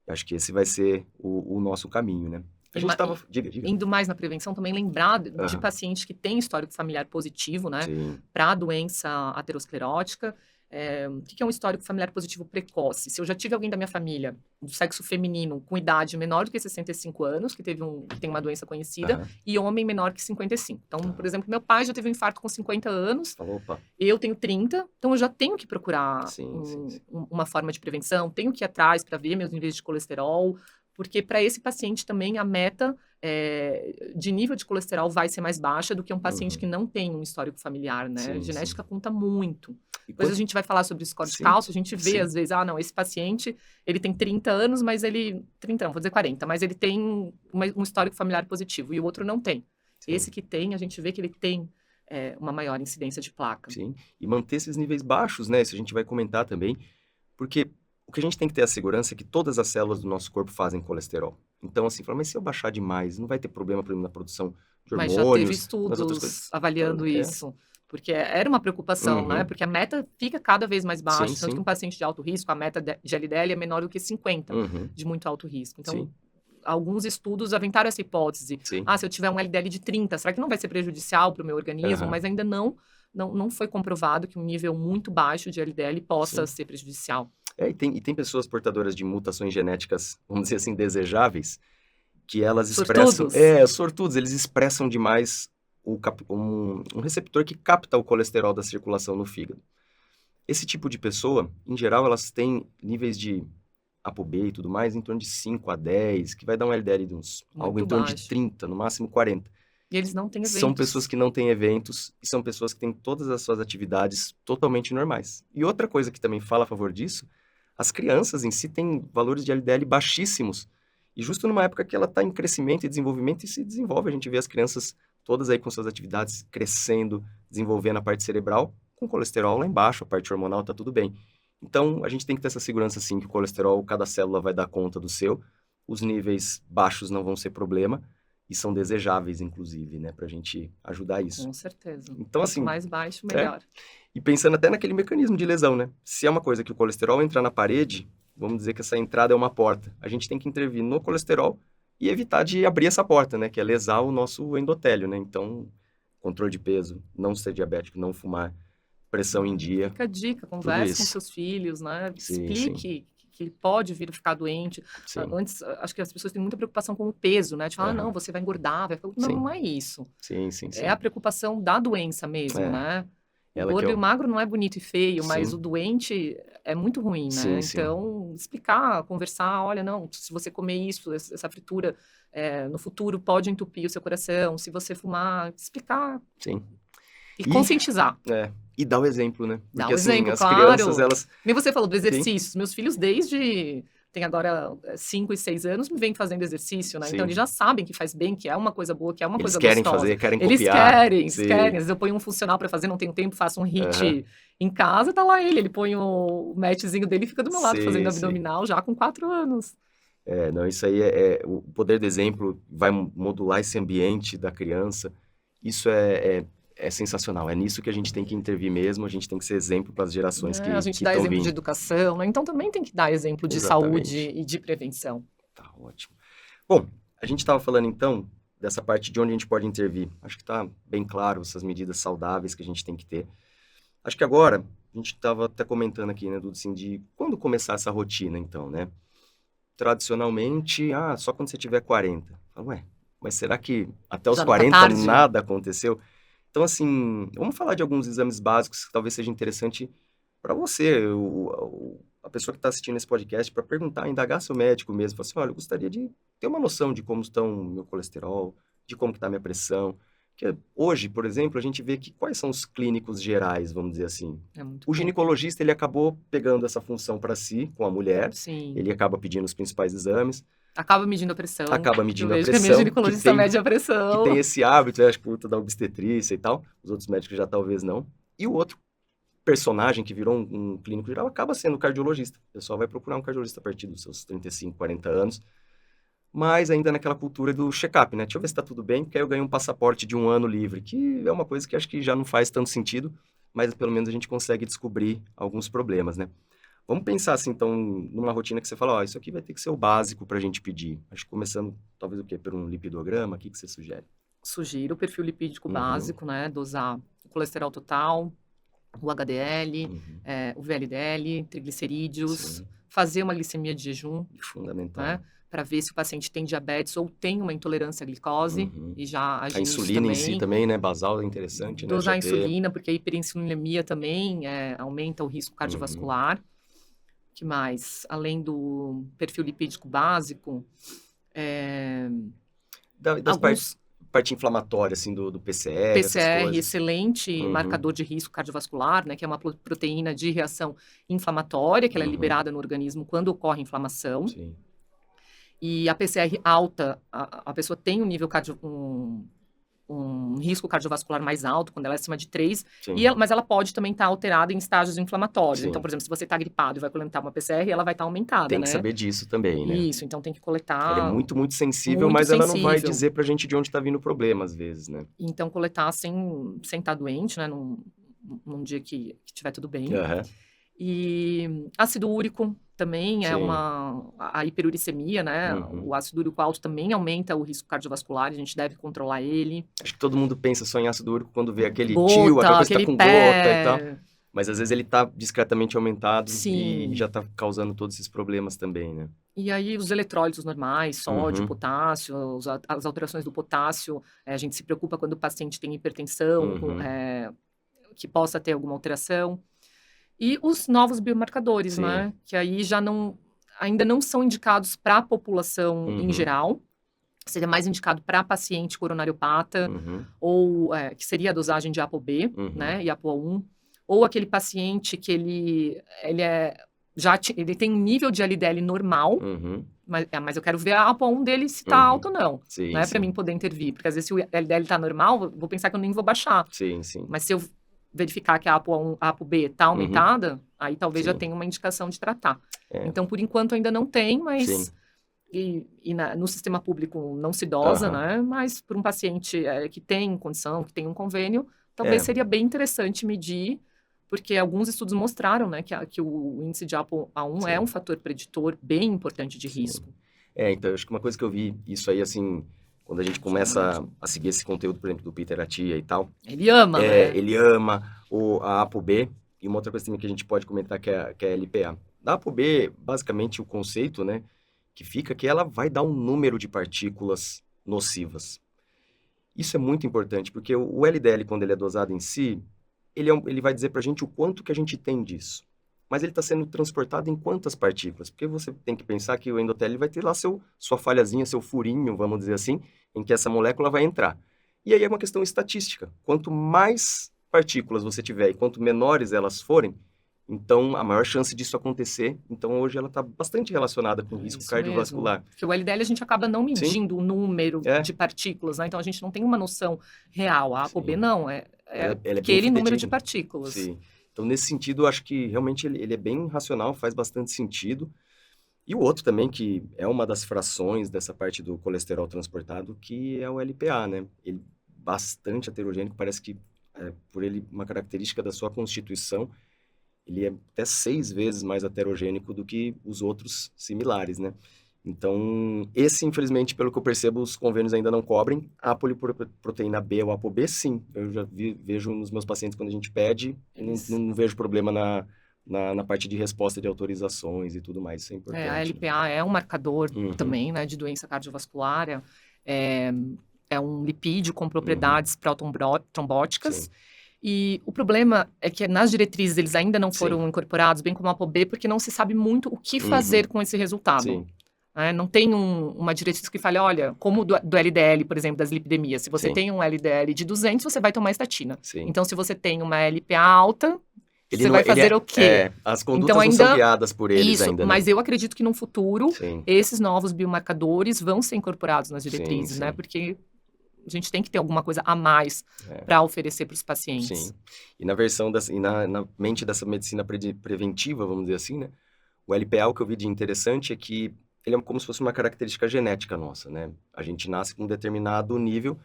eu acho que esse vai ser o nosso caminho, né. A E, gente estava diga, diga. indo mais na prevenção, também lembrar de Aham. pacientes que têm histórico familiar positivo, né, Sim. para a doença aterosclerótica. O que é um histórico familiar positivo precoce? Se eu já tive alguém da minha família, do sexo feminino, com idade menor do que 65 anos, que tem uma doença conhecida, Aham. e homem menor que 55. Então, por exemplo, meu pai já teve um infarto com 50 anos, Falou, opa. eu tenho 30, então eu já tenho que procurar Sim, sim. uma forma de prevenção, tenho que ir atrás para ver meus níveis de colesterol, porque para esse paciente também a meta de nível de colesterol vai ser mais baixa do que um paciente Uhum. que não tem um histórico familiar, né? Sim, Genética sim. conta muito. E Depois a quando... gente vai falar sobre score de Sim, cálcio, a gente vê sim. às vezes, não, esse paciente, ele tem 30 anos, mas ele, 30 não, vou dizer 40, mas ele tem um histórico familiar positivo e o outro não tem. Sim. Esse que tem, a gente vê que ele tem uma maior incidência de placa. Sim, e manter esses níveis baixos, né? Isso a gente vai comentar também, porque o que a gente tem que ter a segurança é que todas as células do nosso corpo fazem colesterol. Então, assim, fala, mas se eu baixar demais, não vai ter problema, por exemplo, na produção de Mas já teve hormônios, nas outras coisas? estudos avaliando isso, porque era uma preocupação, né? Uhum. Porque a meta fica cada vez mais baixa, Sim, tanto que sim. um paciente de alto risco, a meta de LDL é menor do que 50, Uhum. de muito alto risco. Então, Sim. alguns estudos aventaram essa hipótese. Sim. Se eu tiver um LDL de 30, será que não vai ser prejudicial para o meu organismo? Aham. Mas ainda não foi comprovado que um nível muito baixo de LDL possa Sim. ser prejudicial. E tem pessoas portadoras de mutações genéticas, vamos dizer assim, desejáveis, que elas expressam... Sortudos? Sortudos, eles expressam demais um receptor que capta o colesterol da circulação no fígado. Esse tipo de pessoa, em geral, elas têm níveis de ApoB e tudo mais em torno de 5 a 10, que vai dar um LDL de algo em Muito torno de baixo. 30, no máximo 40. E eles não têm São eventos. pessoas que não têm eventos e são pessoas que têm todas as suas atividades totalmente normais. E outra coisa que também fala a favor disso, as crianças em si têm valores de LDL baixíssimos. E justo numa época que ela está em crescimento e desenvolvimento e se desenvolve, a gente vê as crianças todas aí com suas atividades crescendo, desenvolvendo a parte cerebral, com colesterol lá embaixo, a parte hormonal está tudo bem. Então, a gente tem que ter essa segurança, sim, que o colesterol, cada célula vai dar conta do seu, os níveis baixos não vão ser problema, e são desejáveis, inclusive, né, pra gente ajudar isso. Com certeza. Então, Quanto assim, mais baixo, melhor. E pensando até naquele mecanismo de lesão, né? Se é uma coisa que o colesterol entrar na parede, vamos dizer que essa entrada é uma porta. A gente tem que intervir no colesterol e evitar de abrir essa porta, né? Que é lesar o nosso endotélio, né? Então, controle de peso, não ser diabético, não fumar, pressão em dia, Fica a dica, tudo converse com isso. seus filhos, né? Sim, Explique que ele pode vir a ficar doente. Sim. Antes, acho que as pessoas têm muita preocupação com o peso, né? De falar, não, você vai engordar, vai... Não, Sim. não é isso. Sim, sim, sim. É a preocupação da doença mesmo, né? O Ela que gordo é e o magro não é bonito e feio, mas Sim. o doente é muito ruim, né? Sim, sim. Então, explicar, conversar, olha, não, se você comer isso, essa fritura, no futuro pode entupir o seu coração, se você fumar, explicar. Sim. E conscientizar. E dar o exemplo, né? Dá Porque, o assim, exemplo, as claro. crianças, elas... Nem você falou do exercício. Meus filhos, desde... Tem agora 5 e 6 anos, me vêm fazendo exercício, né? Sim. Então, eles já sabem que faz bem, que é uma coisa boa, que é uma coisa querem gostosa. fazer, querem Eles copiar. eles querem. Às vezes eu ponho um funcional pra fazer, não tenho tempo, faço um HIIT em casa, tá lá ele põe o matchzinho dele e fica do meu lado fazendo abdominal já com 4 anos. Não, isso aí o poder do exemplo vai modular esse ambiente da criança. Isso é sensacional. É nisso que a gente tem que intervir mesmo, a gente tem que ser exemplo para as gerações que estão vindo. A gente dá exemplo de educação, né? Então também tem que dar exemplo de Exatamente. saúde e de prevenção. Tá ótimo. Bom, a gente estava falando então dessa parte de onde a gente pode intervir. Acho que está bem claro essas medidas saudáveis que a gente tem que ter. Acho que agora, a gente estava até comentando aqui, né, Dudu, assim, de quando começar essa rotina, então, né? Tradicionalmente, só quando você tiver 40. Ué, mas será que até os Já não tá 40 tarde? nada aconteceu? Então, assim, vamos falar de alguns exames básicos que talvez seja interessante para você, a pessoa que está assistindo esse podcast, para perguntar, indagar seu médico mesmo. Falar assim, olha, eu gostaria de ter uma noção de como estão meu colesterol, de como está minha pressão. Porque hoje, por exemplo, a gente vê que quais são os clínicos gerais, vamos dizer assim. O ginecologista, ele acabou pegando essa função para si, com a mulher. Sim. Ele acaba pedindo os principais exames. Acaba medindo a pressão. Acaba medindo a pressão. Que a minha ginecologista mede a pressão. Que tem esse hábito, acho que por conta da obstetrícia e tal. Os outros médicos já talvez não. E o outro personagem que virou um clínico geral acaba sendo o cardiologista. O pessoal vai procurar um cardiologista a partir dos seus 35, 40 anos. Mas ainda naquela cultura do check-up, né? Deixa eu ver se tá tudo bem, porque aí eu ganho um passaporte de 1 ano livre, que é uma coisa que acho que já não faz tanto sentido, mas pelo menos a gente consegue descobrir alguns problemas, né? Vamos pensar assim, então, numa rotina que você fala, isso aqui vai ter que ser o básico para a gente pedir. Acho que começando, talvez o quê? Por um lipidograma, o que você sugere? Sugiro o perfil lipídico básico, né? Dosar o colesterol total, o HDL, o VLDL, triglicerídeos, Sim. fazer uma glicemia de jejum, Fundamental. né? Para ver se o paciente tem diabetes ou tem uma intolerância à glicose, e já A agir nisso insulina em si também. também, né? Basal é interessante, né? Dosar Já ter. insulina, porque a hiperinsulinemia também aumenta o risco cardiovascular. Que mais? Além do perfil lipídico básico, Das alguns parte inflamatória, assim, do PCR, essas PCR, coisas. excelente marcador de risco cardiovascular, né, que é uma proteína de reação inflamatória, que ela é liberada no organismo quando ocorre inflamação. Sim. E a PCR alta, a pessoa tem um nível um risco cardiovascular mais alto, quando ela é acima de 3, Sim. mas ela pode também estar alterada em estágios inflamatórios. Sim. Então, por exemplo, se você está gripado e vai coletar uma PCR, ela vai estar aumentada, Tem né? que saber disso também, né? Isso, então tem que coletar. Ela é muito, muito sensível, muito mas ela não vai sensível. dizer pra gente de onde tá vindo o problema, às vezes, né? Então, coletar sem estar doente, né? Num dia que tiver tudo bem. E ácido úrico também é Sim. a hiperuricemia, né? O ácido úrico alto também aumenta o risco cardiovascular, a gente deve controlar ele. Acho que todo mundo pensa só em ácido úrico quando vê aquele Gota, tio, aquela coisa que tá aquele com pé. gota e tal. Mas às vezes ele tá discretamente aumentado Sim. e já tá causando todos esses problemas também, né? E aí os eletrólitos normais, sódio, potássio, as alterações do potássio, a gente se preocupa quando o paciente tem hipertensão, que possa ter alguma alteração. E os novos biomarcadores, Sim. né? Que aí ainda não são indicados para a população em geral. Seria mais indicado para paciente coronariopata, ou que seria a dosagem de ApoB, né? E ApoA1. Ou aquele paciente que ele tem um nível de LDL normal, mas eu quero ver a ApoA1 dele se tá alto ou não, Sim, né? sim. Para mim poder intervir. Porque às vezes se o LDL tá normal, eu vou pensar que eu nem vou baixar. Sim, sim. Mas se eu verificar que a ApoA1, a ApoB tá aumentada, aí talvez já tenha uma indicação de tratar. Então, por enquanto, ainda não tem, mas... Sim. No sistema público não se dosa, né? Mas por um paciente que tem condição, que tem um convênio, talvez seria bem interessante medir, porque alguns estudos mostraram, né, que o índice de ApoA1 é um fator preditor bem importante de risco. Então, acho que uma coisa que eu vi, isso aí, assim, quando a gente começa a seguir esse conteúdo, por exemplo, do Peter Attia e tal... Ele ama, né? Ele ama a ApoB, e uma outra coisa também que a gente pode comentar que é a LPA. Da ApoB, basicamente, o conceito, né, que fica que ela vai dar um número de partículas nocivas. Isso é muito importante, porque o LDL, quando ele é dosado em si, ele vai dizer pra gente o quanto que a gente tem disso. Mas ele está sendo transportado em quantas partículas? Porque você tem que pensar que o endotélio vai ter lá sua falhazinha, seu furinho, vamos dizer assim, em que essa molécula vai entrar. E aí é uma questão estatística. Quanto mais partículas você tiver e quanto menores elas forem, então a maior chance disso acontecer. Então hoje ela está bastante relacionada com o risco cardiovascular. Porque o LDL a gente acaba não medindo o número de partículas, né? Então a gente não tem uma noção real. A ApoB não, aquele número de partículas. Sim. Então nesse sentido, eu acho que realmente ele é bem racional, faz bastante sentido. E o outro também, que é uma das frações dessa parte do colesterol transportado, que é o LPA, né? Ele bastante heterogêneo, parece que por ele, uma característica da sua constituição, ele é até 6 vezes mais heterogênico do que os outros similares, né? Então, esse, infelizmente, pelo que eu percebo, os convênios ainda não cobrem. A poliproteína B ou ApoB, sim. Eu já vejo nos meus pacientes, quando a gente pede, não vejo problema na parte de resposta de autorizações e tudo mais. Isso é importante. A LPA é um marcador também, né, de doença cardiovascular. É um lipídio com propriedades protrombóticas. Sim. E o problema é que nas diretrizes eles ainda não foram incorporados, bem como a ApoB, porque não se sabe muito o que fazer com esse resultado. Sim. Não tem uma diretriz que fale, olha, como do LDL, por exemplo, das lipidemias. Se você tem um LDL de 200, você vai tomar estatina. Sim. Então, se você tem uma LPA alta, você vai fazer o quê? As condutas não são guiadas por eles ainda, né? Mas eu acredito que no futuro, esses novos biomarcadores vão ser incorporados nas diretrizes, né? Porque a gente tem que ter alguma coisa a mais para oferecer para os pacientes. Sim. E na versão na mente dessa medicina preventiva, vamos dizer assim, né? O LPA, o que eu vi de interessante é que ele é como se fosse uma característica genética nossa, né? A gente nasce com um determinado nível,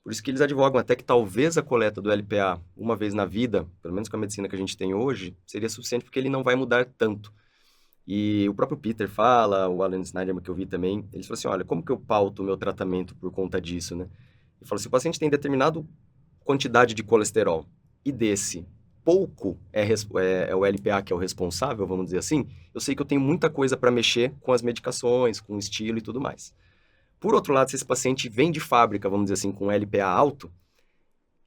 por isso que eles advogam até que talvez a coleta do LPA uma vez na vida, pelo menos com a medicina que a gente tem hoje, seria suficiente porque ele não vai mudar tanto. E o próprio Peter fala, o Alan Snyderman que eu vi também, eles falam assim, olha, como que eu pauto o meu tratamento por conta disso, né? Ele fala assim, o paciente tem determinada quantidade de colesterol e desse pouco é o LPA que é o responsável, vamos dizer assim, eu sei que eu tenho muita coisa para mexer com as medicações, com o estilo e tudo mais. Por outro lado, se esse paciente vem de fábrica, vamos dizer assim, com LPA alto,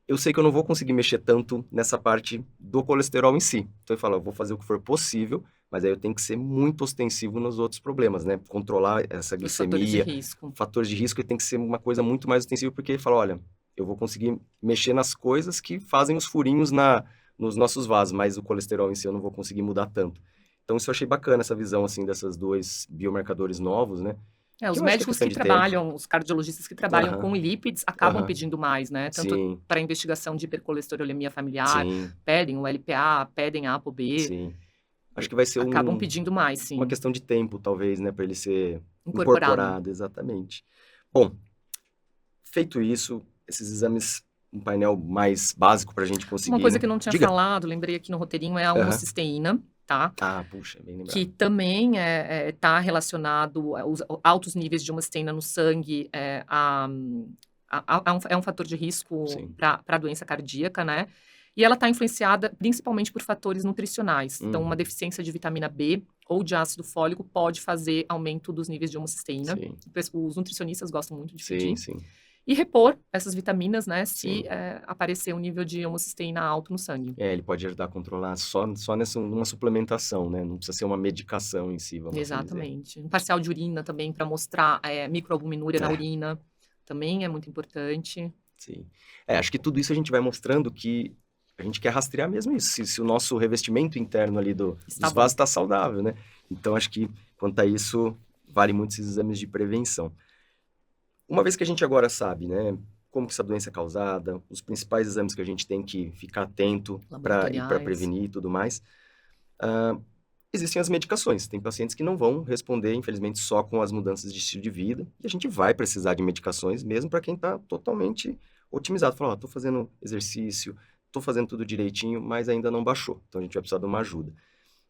eu sei que eu não vou conseguir mexer tanto nessa parte do colesterol em si. Então eu falo, eu vou fazer o que for possível, mas aí eu tenho que ser muito ostensivo nos outros problemas, né? Controlar essa Os fatores de glicemia, risco. fatores de risco, e tem que ser uma coisa muito mais ostensiva, porque ele fala, olha, eu vou conseguir mexer nas coisas que fazem os furinhos nos nossos vasos, mas o colesterol em si eu não vou conseguir mudar tanto. Então isso eu achei bacana, essa visão, assim, desses dois biomarcadores novos, né? Os Que eu acho que é médicos questão que de tempo. trabalham, os cardiologistas que trabalham com Aham, lípides acabam aham. pedindo mais, né? Tanto Sim, para investigação de hipercolesterolemia familiar, sim, pedem o LPA, pedem a ApoB, sim. Acho que vai ser acabam pedindo mais, uma sim, questão de tempo, talvez, né, para ele ser incorporado. incorporado, exatamente. Bom, feito isso, esses exames, um painel mais básico para a gente Uma conseguir, coisa né? que eu não tinha Diga. falado, lembrei aqui no roteirinho, é a Aham. homocisteína, tá? Ah, puxa, bem Que lembrado. também está relacionado, os altos níveis de homocisteína no sangue é um fator de risco Sim. para a doença cardíaca, né? E ela está influenciada principalmente por fatores nutricionais. Então, uma Uhum. deficiência de vitamina B ou de ácido fólico pode fazer aumento dos níveis de homocisteína. Sim, Os nutricionistas gostam muito de sim, pedir. sim, E repor essas vitaminas, né, se sim. aparecer um nível de homocisteína alto no sangue. É, ele pode ajudar a controlar só numa suplementação, né? Não precisa ser uma medicação em si, vamos assim dizer. Exatamente. Um parcial de urina também para mostrar microalbuminúria na É, urina. Também é muito importante. sim. É, acho que tudo isso a gente vai mostrando que a gente quer rastrear mesmo isso, se o nosso revestimento interno ali Está dos bom. vasos está saudável, né? Então, acho que, quanto a isso, vale muito esses exames de prevenção. Uma vez que a gente agora sabe, né, como que essa doença é causada, os principais exames que a gente tem que ficar atento para Laboratoriais. prevenir e tudo mais, ah, existem as medicações. Tem pacientes que não vão responder, infelizmente, só com as mudanças de estilo de vida, e a gente vai precisar de medicações, mesmo para quem está totalmente otimizado. Fala, ó, tô fazendo exercício, tô fazendo tudo direitinho, mas ainda não baixou. Então, a gente vai precisar de uma ajuda.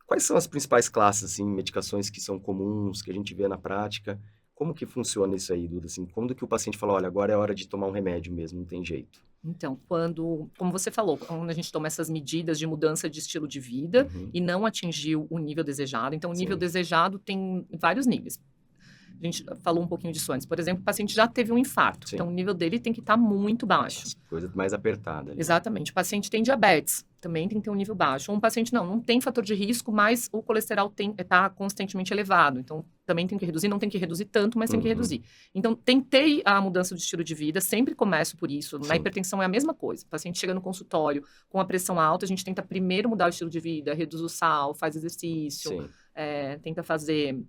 Quais são as principais classes, assim, medicações que são comuns, que a gente vê na prática? Como que funciona isso aí, Duda? Assim, quando que o paciente fala, olha, agora é hora de tomar um remédio mesmo, não tem jeito? Então, como você falou, quando a gente toma essas medidas de mudança de estilo de vida Uhum, e não atingiu o nível desejado, então o nível sim, desejado tem vários níveis. A gente falou um pouquinho disso antes. Por exemplo, o paciente já teve um infarto, então sim. o nível dele tem que estar muito baixo. As coisas mais apertadas ali. Exatamente. O paciente tem diabetes, também tem que ter um nível baixo. Um paciente não tem fator de risco, mas o colesterol está constantemente elevado. Então, também tem que reduzir, não tem que reduzir tanto, mas tem que Uhum, reduzir. Então, tentei a mudança do estilo de vida, sempre começo por isso. Na sim, hipertensão é a mesma coisa. O paciente chega no consultório com a pressão alta, a gente tenta primeiro mudar o estilo de vida, reduz o sal, faz exercício, sim, tenta fazer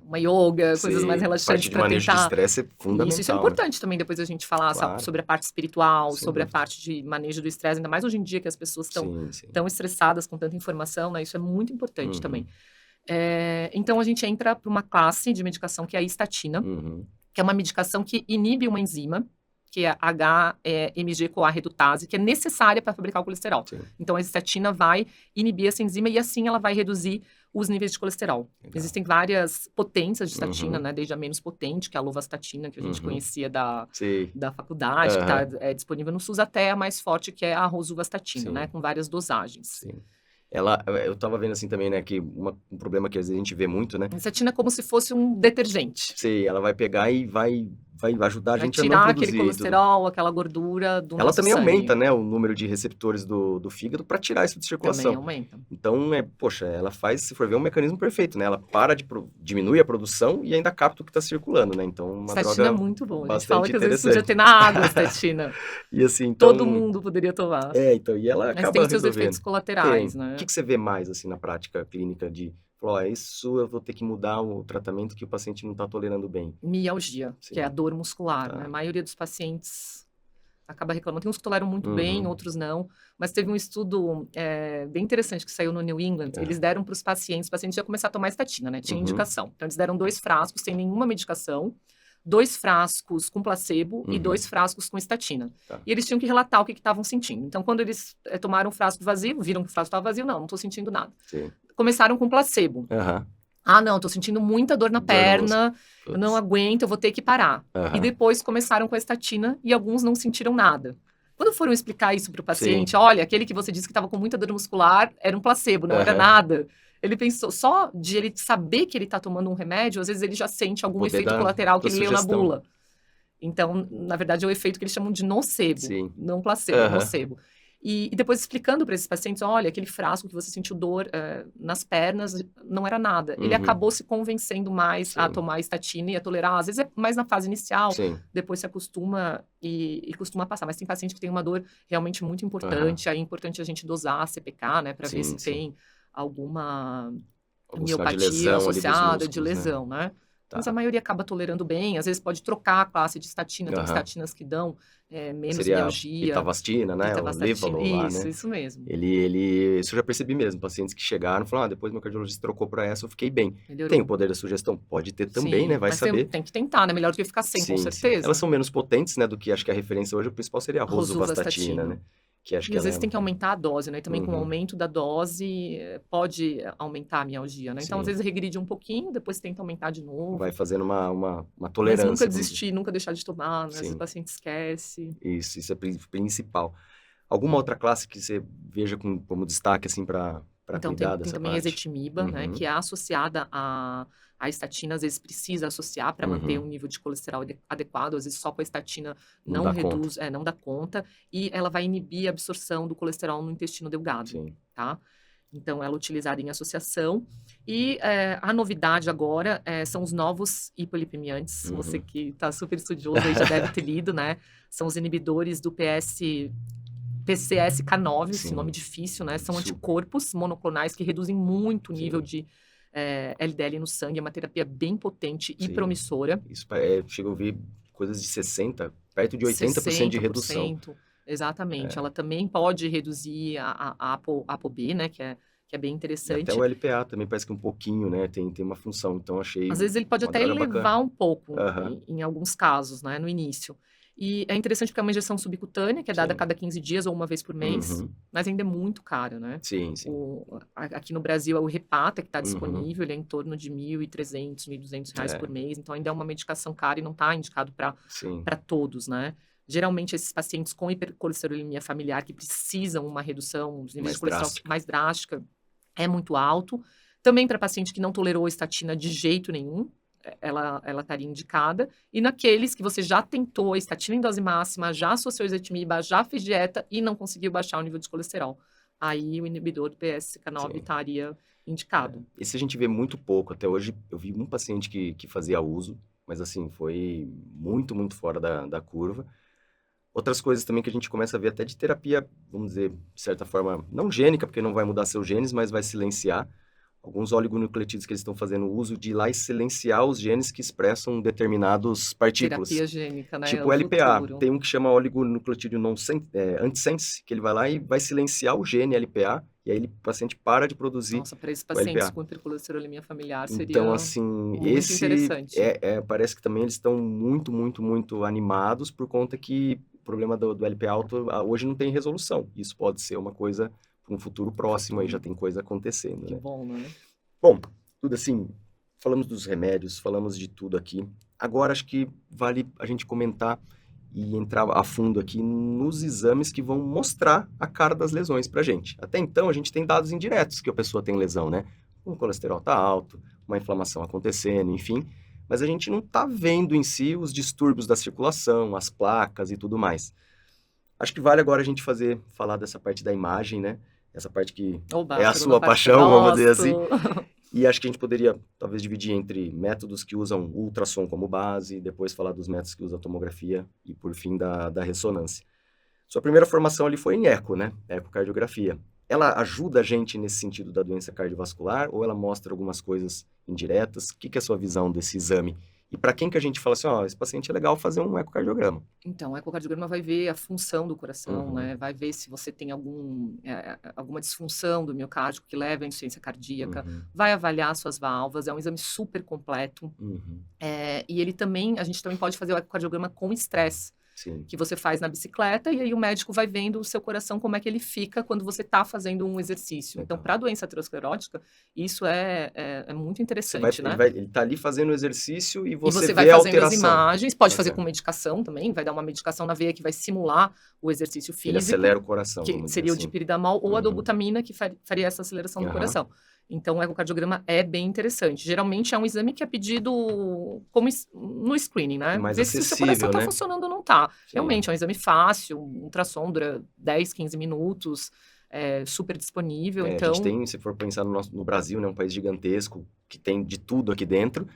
uma yoga, coisas mais sim. relaxantes Parte de para manejo de tentar. estresse é Isso é fundamental, né? importante também, depois a gente falar Claro, sobre a parte espiritual, sem sobre a dúvida. parte de manejo do estresse, ainda mais hoje em dia que as pessoas estão Sim, sim. tão estressadas com tanta informação, né? Isso é muito importante também. Uhum, Então a gente entra para uma classe de medicação que é a estatina, uhum, que é uma medicação que inibe uma enzima, que é a HMG-CoA redutase, que é necessária para fabricar o colesterol. sim, Então a estatina vai inibir essa enzima e assim ela vai reduzir os níveis de colesterol. legal. Existem várias potências de estatina, Uhum, né? Desde a menos potente, que é a lovastatina, que a gente uhum, conhecia da sim, faculdade, que está aham, disponível no SUS, até a mais forte, que é a rosuvastatina, né? sim, Com várias dosagens. sim. Eu tava vendo assim também, né, que um problema que às vezes a gente vê muito, né? A estatina é como se fosse um detergente. Sei, ela vai pegar e vai ajudar a Vai gente a não tirar aquele produzir e tudo. colesterol, aquela gordura do Ela nosso também aumenta, sangue. né, o número de receptores do fígado para tirar isso de Também circulação. aumenta. Então, poxa, ela faz, se for ver, um mecanismo perfeito, né? Ela para diminui a produção e ainda capta o que está circulando, né? Então, uma Estatina é droga muito bom. A gente fala bastante que às vezes podia interessante. ter na água a estatina. E assim, Todo então, mundo poderia tomar. então, e ela Mas tem acaba os seus efeitos resolvendo. Tem. colaterais, O né? que você vê mais, assim, na prática clínica falar, ó, isso eu vou ter que mudar o tratamento que o paciente não está tolerando bem. Mialgia, que é a Sim, dor muscular, né? A tá. maioria dos pacientes acaba reclamando. Tem uns que toleram muito bem, Uhum, outros não. Mas teve um estudo bem interessante que saiu no New England. é. Eles deram para os pacientes já começar a tomar estatina, né? Tinha Uhum, indicação. Então, eles deram 2 frascos sem nenhuma medicação, 2 frascos com placebo e uhum, 2 frascos com estatina. tá. E eles tinham que relatar o que estavam sentindo. Então, quando eles tomaram o frasco vazio, viram que o frasco estava vazio, não estou sentindo nada. Sim. Começaram com placebo. Aham. Ah, não, estou sentindo muita dor na Dor no músculo. perna, eu não Putz. aguento, eu vou ter que parar. E Aham. depois começaram com a estatina e alguns não sentiram nada. Quando foram explicar isso para o Sim. paciente, olha, aquele que você disse que estava com muita dor muscular era um placebo, não era nada. Ele pensou, só de ele saber que ele está tomando um remédio, às vezes ele já sente algum Poder efeito da colateral que ele leu na sugestão. bula. Então, na verdade, é o efeito que eles chamam de nocebo, Sim. não placebo, nocebo. E depois explicando para esses pacientes, olha, aquele frasco que você sentiu dor nas pernas não era nada. Ele acabou se convencendo mais a tomar estatina e a tolerar. Às vezes é mais na fase inicial, depois se acostuma e costuma passar. Mas tem paciente que tem uma dor realmente muito importante, aí é importante a gente dosar a CPK, né, para ver se tem alguma miopatia associada, de lesão, né? Mas a maioria acaba tolerando bem, às vezes pode trocar a classe de estatina, tem estatinas que dão menos mialgia. Pitavastina, né? O Levalon lá, né? Isso mesmo. Isso eu já percebi mesmo, pacientes que chegaram e falaram, depois meu cardiologista trocou para essa, eu fiquei bem. Melhorou. Tem o poder da sugestão? Pode ter também, né? Vai saber. Tem que tentar, né? Melhor do que ficar sem, com certeza. Elas são menos potentes, né? Do que acho que a referência hoje, o principal seria a rosuvastatina, né? Que acho que às vezes tem que aumentar a dose, né? E também com o aumento da dose pode aumentar a mialgia, né? Então, às vezes regride um pouquinho, depois tenta aumentar de novo. Vai fazendo uma tolerância. Mas nunca desistir, nunca deixar de tomar, né? Às vezes o paciente esquece. Isso é principal. Alguma outra classe que você veja como destaque, assim, para então, cuidar dessa tem também parte? a ezetimiba, né? Que é associada a estatina, às vezes precisa associar para manter um nível de colesterol adequado, às vezes só com a estatina não reduz, não dá conta, e ela vai inibir a absorção do colesterol no intestino delgado, tá? Então, ela é utilizada em associação. E a novidade agora são os novos hipolipemiantes. Você que está super estudioso aí já deve ter lido, né? São os inibidores do PCSK9, esse nome difícil, né? São anticorpos monoclonais que reduzem muito o nível de LDL no sangue. É uma terapia bem potente e promissora. Isso chega a ouvir coisas de 60%, perto de 80% de redução. Exatamente. Ela também pode reduzir a ApoB, né? Que é bem interessante. E até o LPA também parece que um pouquinho, né? Tem uma função, então achei. Às vezes ele pode até elevar um pouco, em alguns casos, né? No início. E é interessante porque é uma injeção subcutânea, que é dada a cada 15 dias ou uma vez por mês, mas ainda é muito caro, né? Aqui no Brasil é o Repata que está disponível, ele é em torno de R$1.300, R$1.200 por mês, então ainda é uma medicação cara e não está indicado para todos, né? Geralmente, esses pacientes com hipercolesterolemia familiar que precisam uma redução dos níveis de colesterol mais drástica é muito alto. Também para paciente que não tolerou estatina de jeito nenhum, ela estaria indicada. E naqueles que você já tentou a estatina em dose máxima, já associou ezetimiba, já fez dieta e não conseguiu baixar o nível de colesterol. Aí o inibidor do PCSK9 estaria indicado. Esse a gente vê muito pouco. Até hoje eu vi um paciente que fazia uso, mas assim, foi muito, muito fora da curva. Outras coisas também que a gente começa a ver até de terapia, vamos dizer, de certa forma, não gênica, porque não vai mudar seus genes, mas vai silenciar. Alguns oligonucleotídeos que eles estão fazendo uso de ir lá e silenciar os genes que expressam determinados partículas. Terapia gênica, né? Tipo o LPA. Tem um que chama oligonucleotídeo antisense, que ele vai lá e vai silenciar o gene LPA, e aí o paciente para de produzir. Nossa, para esses pacientes com hipercolesterolemia familiar seria então, assim, muito interessante. Parece que também eles estão muito, muito, muito animados por conta que o problema do LPA alto hoje não tem resolução. Isso pode ser uma coisa para um futuro próximo, aí já tem coisa acontecendo, Que bom, né? Bom, tudo assim, falamos dos remédios, falamos de tudo aqui. Agora acho que vale a gente comentar e entrar a fundo aqui nos exames que vão mostrar a cara das lesões pra gente. Até então, a gente tem dados indiretos que a pessoa tem lesão, né? O colesterol tá alto, uma inflamação acontecendo, enfim. Mas a gente não tá vendo em si os distúrbios da circulação, as placas e tudo mais. Acho que vale agora a gente falar dessa parte da imagem, né? Essa parte que é a sua paixão, vamos dizer assim. E acho que a gente poderia, talvez, dividir entre métodos que usam ultrassom como base, depois falar dos métodos que usam tomografia e, por fim, da ressonância. Sua primeira formação ali foi em eco, né? Ecocardiografia. Ela ajuda a gente nesse sentido da doença cardiovascular ou ela mostra algumas coisas indiretas? O que é a sua visão desse exame? E para quem que a gente fala assim, esse paciente é legal fazer um ecocardiograma? Então, o ecocardiograma vai ver a função do coração, né? Vai ver se você tem alguma disfunção do miocárdio que leva à insuficiência cardíaca, vai avaliar suas válvulas, é um exame super completo. E ele também, a gente também pode fazer o ecocardiograma com estresse. Sim. que você faz na bicicleta, e aí o médico vai vendo o seu coração, como é que ele fica quando você está fazendo um exercício. Então, Legal. para a doença aterosclerótica, isso é muito interessante, né? Ele tá ali fazendo o exercício e E você você vai vê a fazendo as alteração. imagens, pode fazer Bacana. com medicação também, vai dar uma medicação na veia que vai simular o exercício Ele físico, acelera o coração, que vamos dizer seria o assim. dipiridamol ou a Uhum. dobutamina, que faria essa aceleração do Aham. coração. Então, o ecocardiograma é bem interessante. Geralmente é um exame que é pedido no screening, né? Mais Ver se o seu coração acessível, está né? funcionando ou não está. Sim. Realmente, é um exame fácil, um ultrassom dura 10, 15 minutos, é super disponível. A Então, gente tem, se for pensar no Brasil, né, um país gigantesco, que tem de tudo aqui dentro,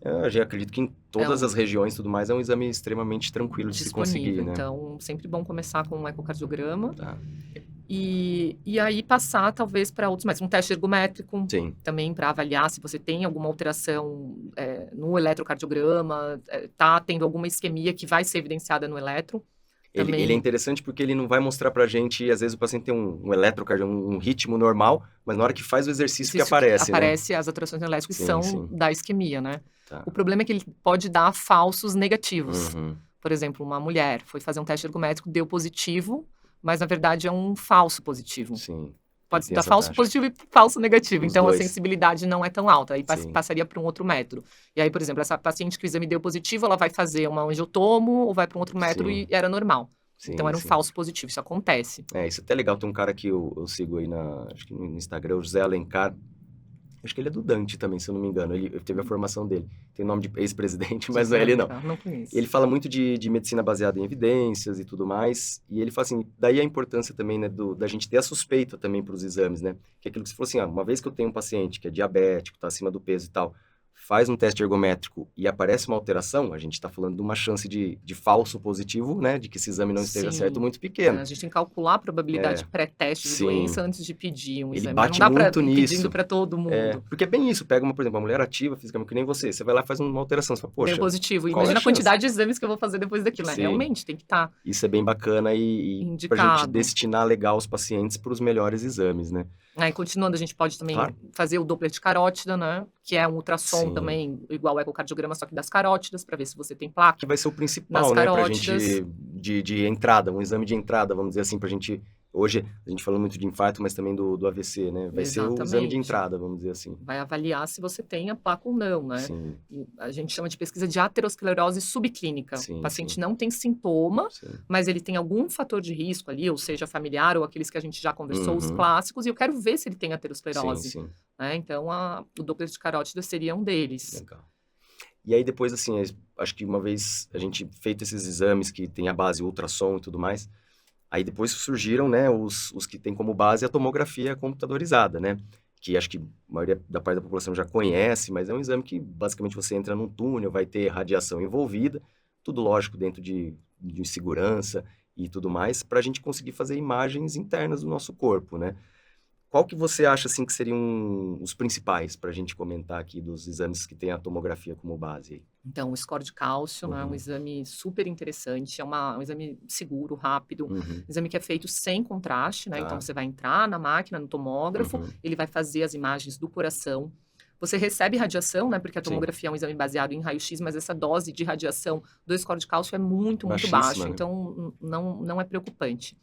eu já acredito que em todas as regiões e tudo mais é um exame extremamente tranquilo de se conseguir, disponível. né? Então, sempre bom começar com um ecocardiograma. Tá. E aí passar, talvez, para outros métodos. Um teste ergométrico, Sim. também para avaliar se você tem alguma alteração no eletrocardiograma, tá tendo alguma isquemia que vai ser evidenciada no eletro. Ele é interessante porque ele não vai mostrar pra gente, às vezes o paciente tem um eletrocardiograma, um ritmo normal, mas na hora que faz o exercício que aparece, né? Aparece as alterações elétricas que Sim, são sim. da isquemia, né? Tá. O problema é que ele pode dar falsos negativos. Uhum. Por exemplo, uma mulher foi fazer um teste ergométrico, deu positivo, mas na verdade é um falso positivo. Sim. Pode Tem dar essa falso taxa. positivo e falso negativo. Os Então, dois. a sensibilidade não é tão alta. Aí Sim. passaria para um outro método. E aí, por exemplo, essa paciente que o exame deu positivo, ela vai fazer uma angiotomo ou vai para um outro método Sim. e era normal. Sim, Então, era um sim. falso positivo. Isso acontece. Isso é até legal. Tem um cara que eu sigo aí acho que no Instagram, o José Alencar. Acho que ele é do Dante também, se eu não me engano. Ele teve a formação dele. Tem nome de ex-presidente, mas não é ele, não. Não conheço. Ele fala muito de medicina baseada em evidências e tudo mais. E ele fala assim, daí a importância também, né, da gente ter a suspeita também para os exames, né? Que é aquilo que você falou assim, uma vez que eu tenho um paciente que é diabético, está acima do peso e tal, faz um teste ergométrico e aparece uma alteração, a gente está falando de uma chance de falso positivo, né? De que esse exame não esteja Sim. certo, muito pequena. A gente tem que calcular a probabilidade pré-teste de Sim. doença antes de pedir um Ele exame. bate Não dá muito para ir nisso. pedindo para todo mundo. Porque é bem isso. Pega, por exemplo, uma mulher ativa fisicamente, que nem você vai lá e faz uma alteração. Você fala, poxa, Deu positivo. qual é a Imagina a chance? quantidade de exames que eu vou fazer depois daquilo, né? Sim. Realmente, tem que estar Isso é bem bacana e pra gente indicado. destinar legal os pacientes para os melhores exames, né? Aí, continuando, a gente pode também Claro. fazer o Doppler de carótida, né? Que é um ultrassom Sim. também, igual ao ecocardiograma, só que das carótidas, para ver se você tem placa. Que vai ser o Nas principal, né? Pra carótidas. gente, de entrada, um exame de entrada, vamos dizer assim, pra gente... Hoje, a gente falou muito de infarto, mas também do AVC, né? Vai ser o exame de Exatamente. entrada, vamos dizer assim. Vai avaliar se você tem a placa ou não, né? Sim, E a gente chama de pesquisa de aterosclerose subclínica. Sim, O paciente sim. não tem sintoma, sim. mas ele tem algum fator de risco ali, ou seja, familiar, ou aqueles que a gente já conversou, os Uhum. clássicos, e eu quero ver se ele tem Sim, aterosclerose. sim. Né? Então, o Doppler de carótida seria um deles. Legal. E aí depois, assim, acho que uma vez a gente feito esses exames que tem a base ultrassom e tudo mais, aí depois surgiram, né, os que tem como base a tomografia computadorizada, né? Que acho que a maioria da parte da população já conhece, mas é um exame que basicamente você entra num túnel, vai ter radiação envolvida, tudo lógico dentro de segurança e tudo mais, para a gente conseguir fazer imagens internas do nosso corpo, né? Qual que você acha, assim, que seriam os principais para a gente comentar aqui dos exames que tem a tomografia como base? Aí? Então, o score de cálcio, né, é um Uhum. exame super interessante, é um exame seguro, rápido, Uhum. exame que é feito sem contraste, né? Tá. Então, você vai entrar na máquina, no tomógrafo, Uhum. ele vai fazer as imagens do coração. Você recebe radiação, né? Porque a Sim. tomografia é um exame baseado em raio-x, mas essa dose de radiação do score de cálcio é muito Baixíssima, baixo. né? Então, não é preocupante.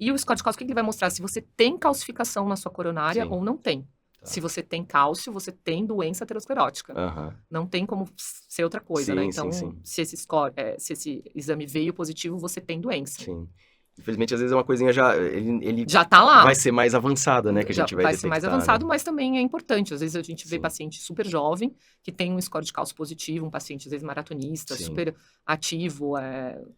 E o score de cálcio, o que ele vai mostrar? Se você tem calcificação na sua coronária Sim. ou não tem. Tá. Se você tem cálcio, você tem doença aterosclerótica. Aham. Não tem como ser outra coisa, né? Sim, Então, sim. se esse exame veio positivo, você tem doença. Sim. Infelizmente, às vezes é uma coisinha ele Já tá lá. vai ser mais avançada, né? Que a Já gente vai ser mais detectar, avançado, né? mas também é importante. Às vezes a gente vê Sim. paciente super jovem, que tem um score de cálcio positivo, um paciente às vezes maratonista, Sim. super ativo,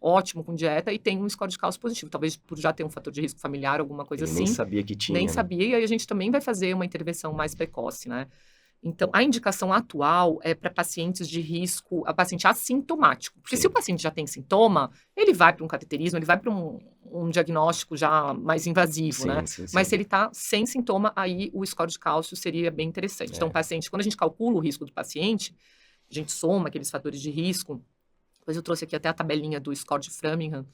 ótimo com dieta, e tem um score de cálcio positivo. Talvez por já ter um fator de risco familiar, alguma coisa Ele assim. nem sabia que tinha, Nem né? sabia, e aí a gente também vai fazer uma intervenção mais precoce, né? Então, a indicação atual é para pacientes de risco, a paciente assintomático. Porque Sim. se o paciente já tem sintoma, ele vai para um cateterismo, ele vai para um diagnóstico já mais invasivo, Sim, né? sim, sim. Mas se ele está sem sintoma, aí o score de cálcio seria bem interessante. Então, o paciente, quando a gente calcula o risco do paciente, a gente soma aqueles fatores de risco. Depois eu trouxe aqui até a tabelinha do score de Framingham.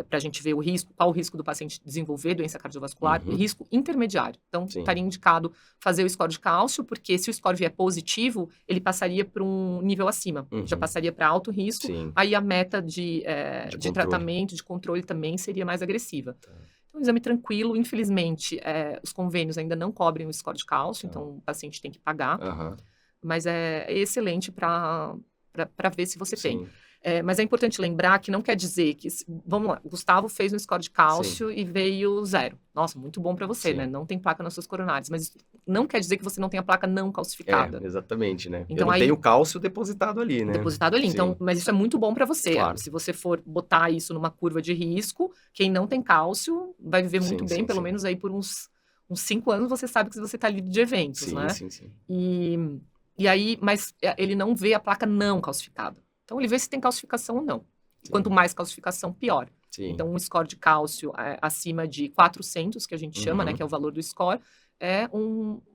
para a gente ver o risco, qual o risco do paciente desenvolver doença cardiovascular, Uhum. risco intermediário. Então, Sim. estaria indicado fazer o score de cálcio, porque se o score vier positivo, ele passaria para um nível acima, já Uhum. passaria para alto risco, Sim. aí a meta de controle. tratamento, de controle também seria mais agressiva. Tá. Então, um exame tranquilo, infelizmente, os convênios ainda não cobrem o score de cálcio, Tá. então o paciente tem que pagar, Aham. mas é excelente para ver se você tem. Sim. Mas é importante lembrar que não quer dizer que... Vamos lá, o Gustavo fez um score de cálcio e veio 0. Nossa, muito bom para você, Sim. né? Não tem placa nas suas coronárias, mas isso não quer dizer que você não tem a placa não calcificada. Exatamente, né? Então, eu não aí- tenho cálcio depositado ali, né? Depositado ali. Sim. Então, mas isso é muito bom para você. Claro. Se você for botar isso numa curva de risco, quem não tem cálcio vai viver muito Sim, bem, sim, pelo sim. menos aí por uns 5 anos você sabe que você está livre de eventos, Sim, né? sim, sim. E aí, mas ele não vê a placa não calcificada. Então, ele vê se tem calcificação ou não. Sim. Quanto mais calcificação, pior. Sim. Então, um score de cálcio acima de 400, que a gente chama, né, Uhum. que é o valor do score, é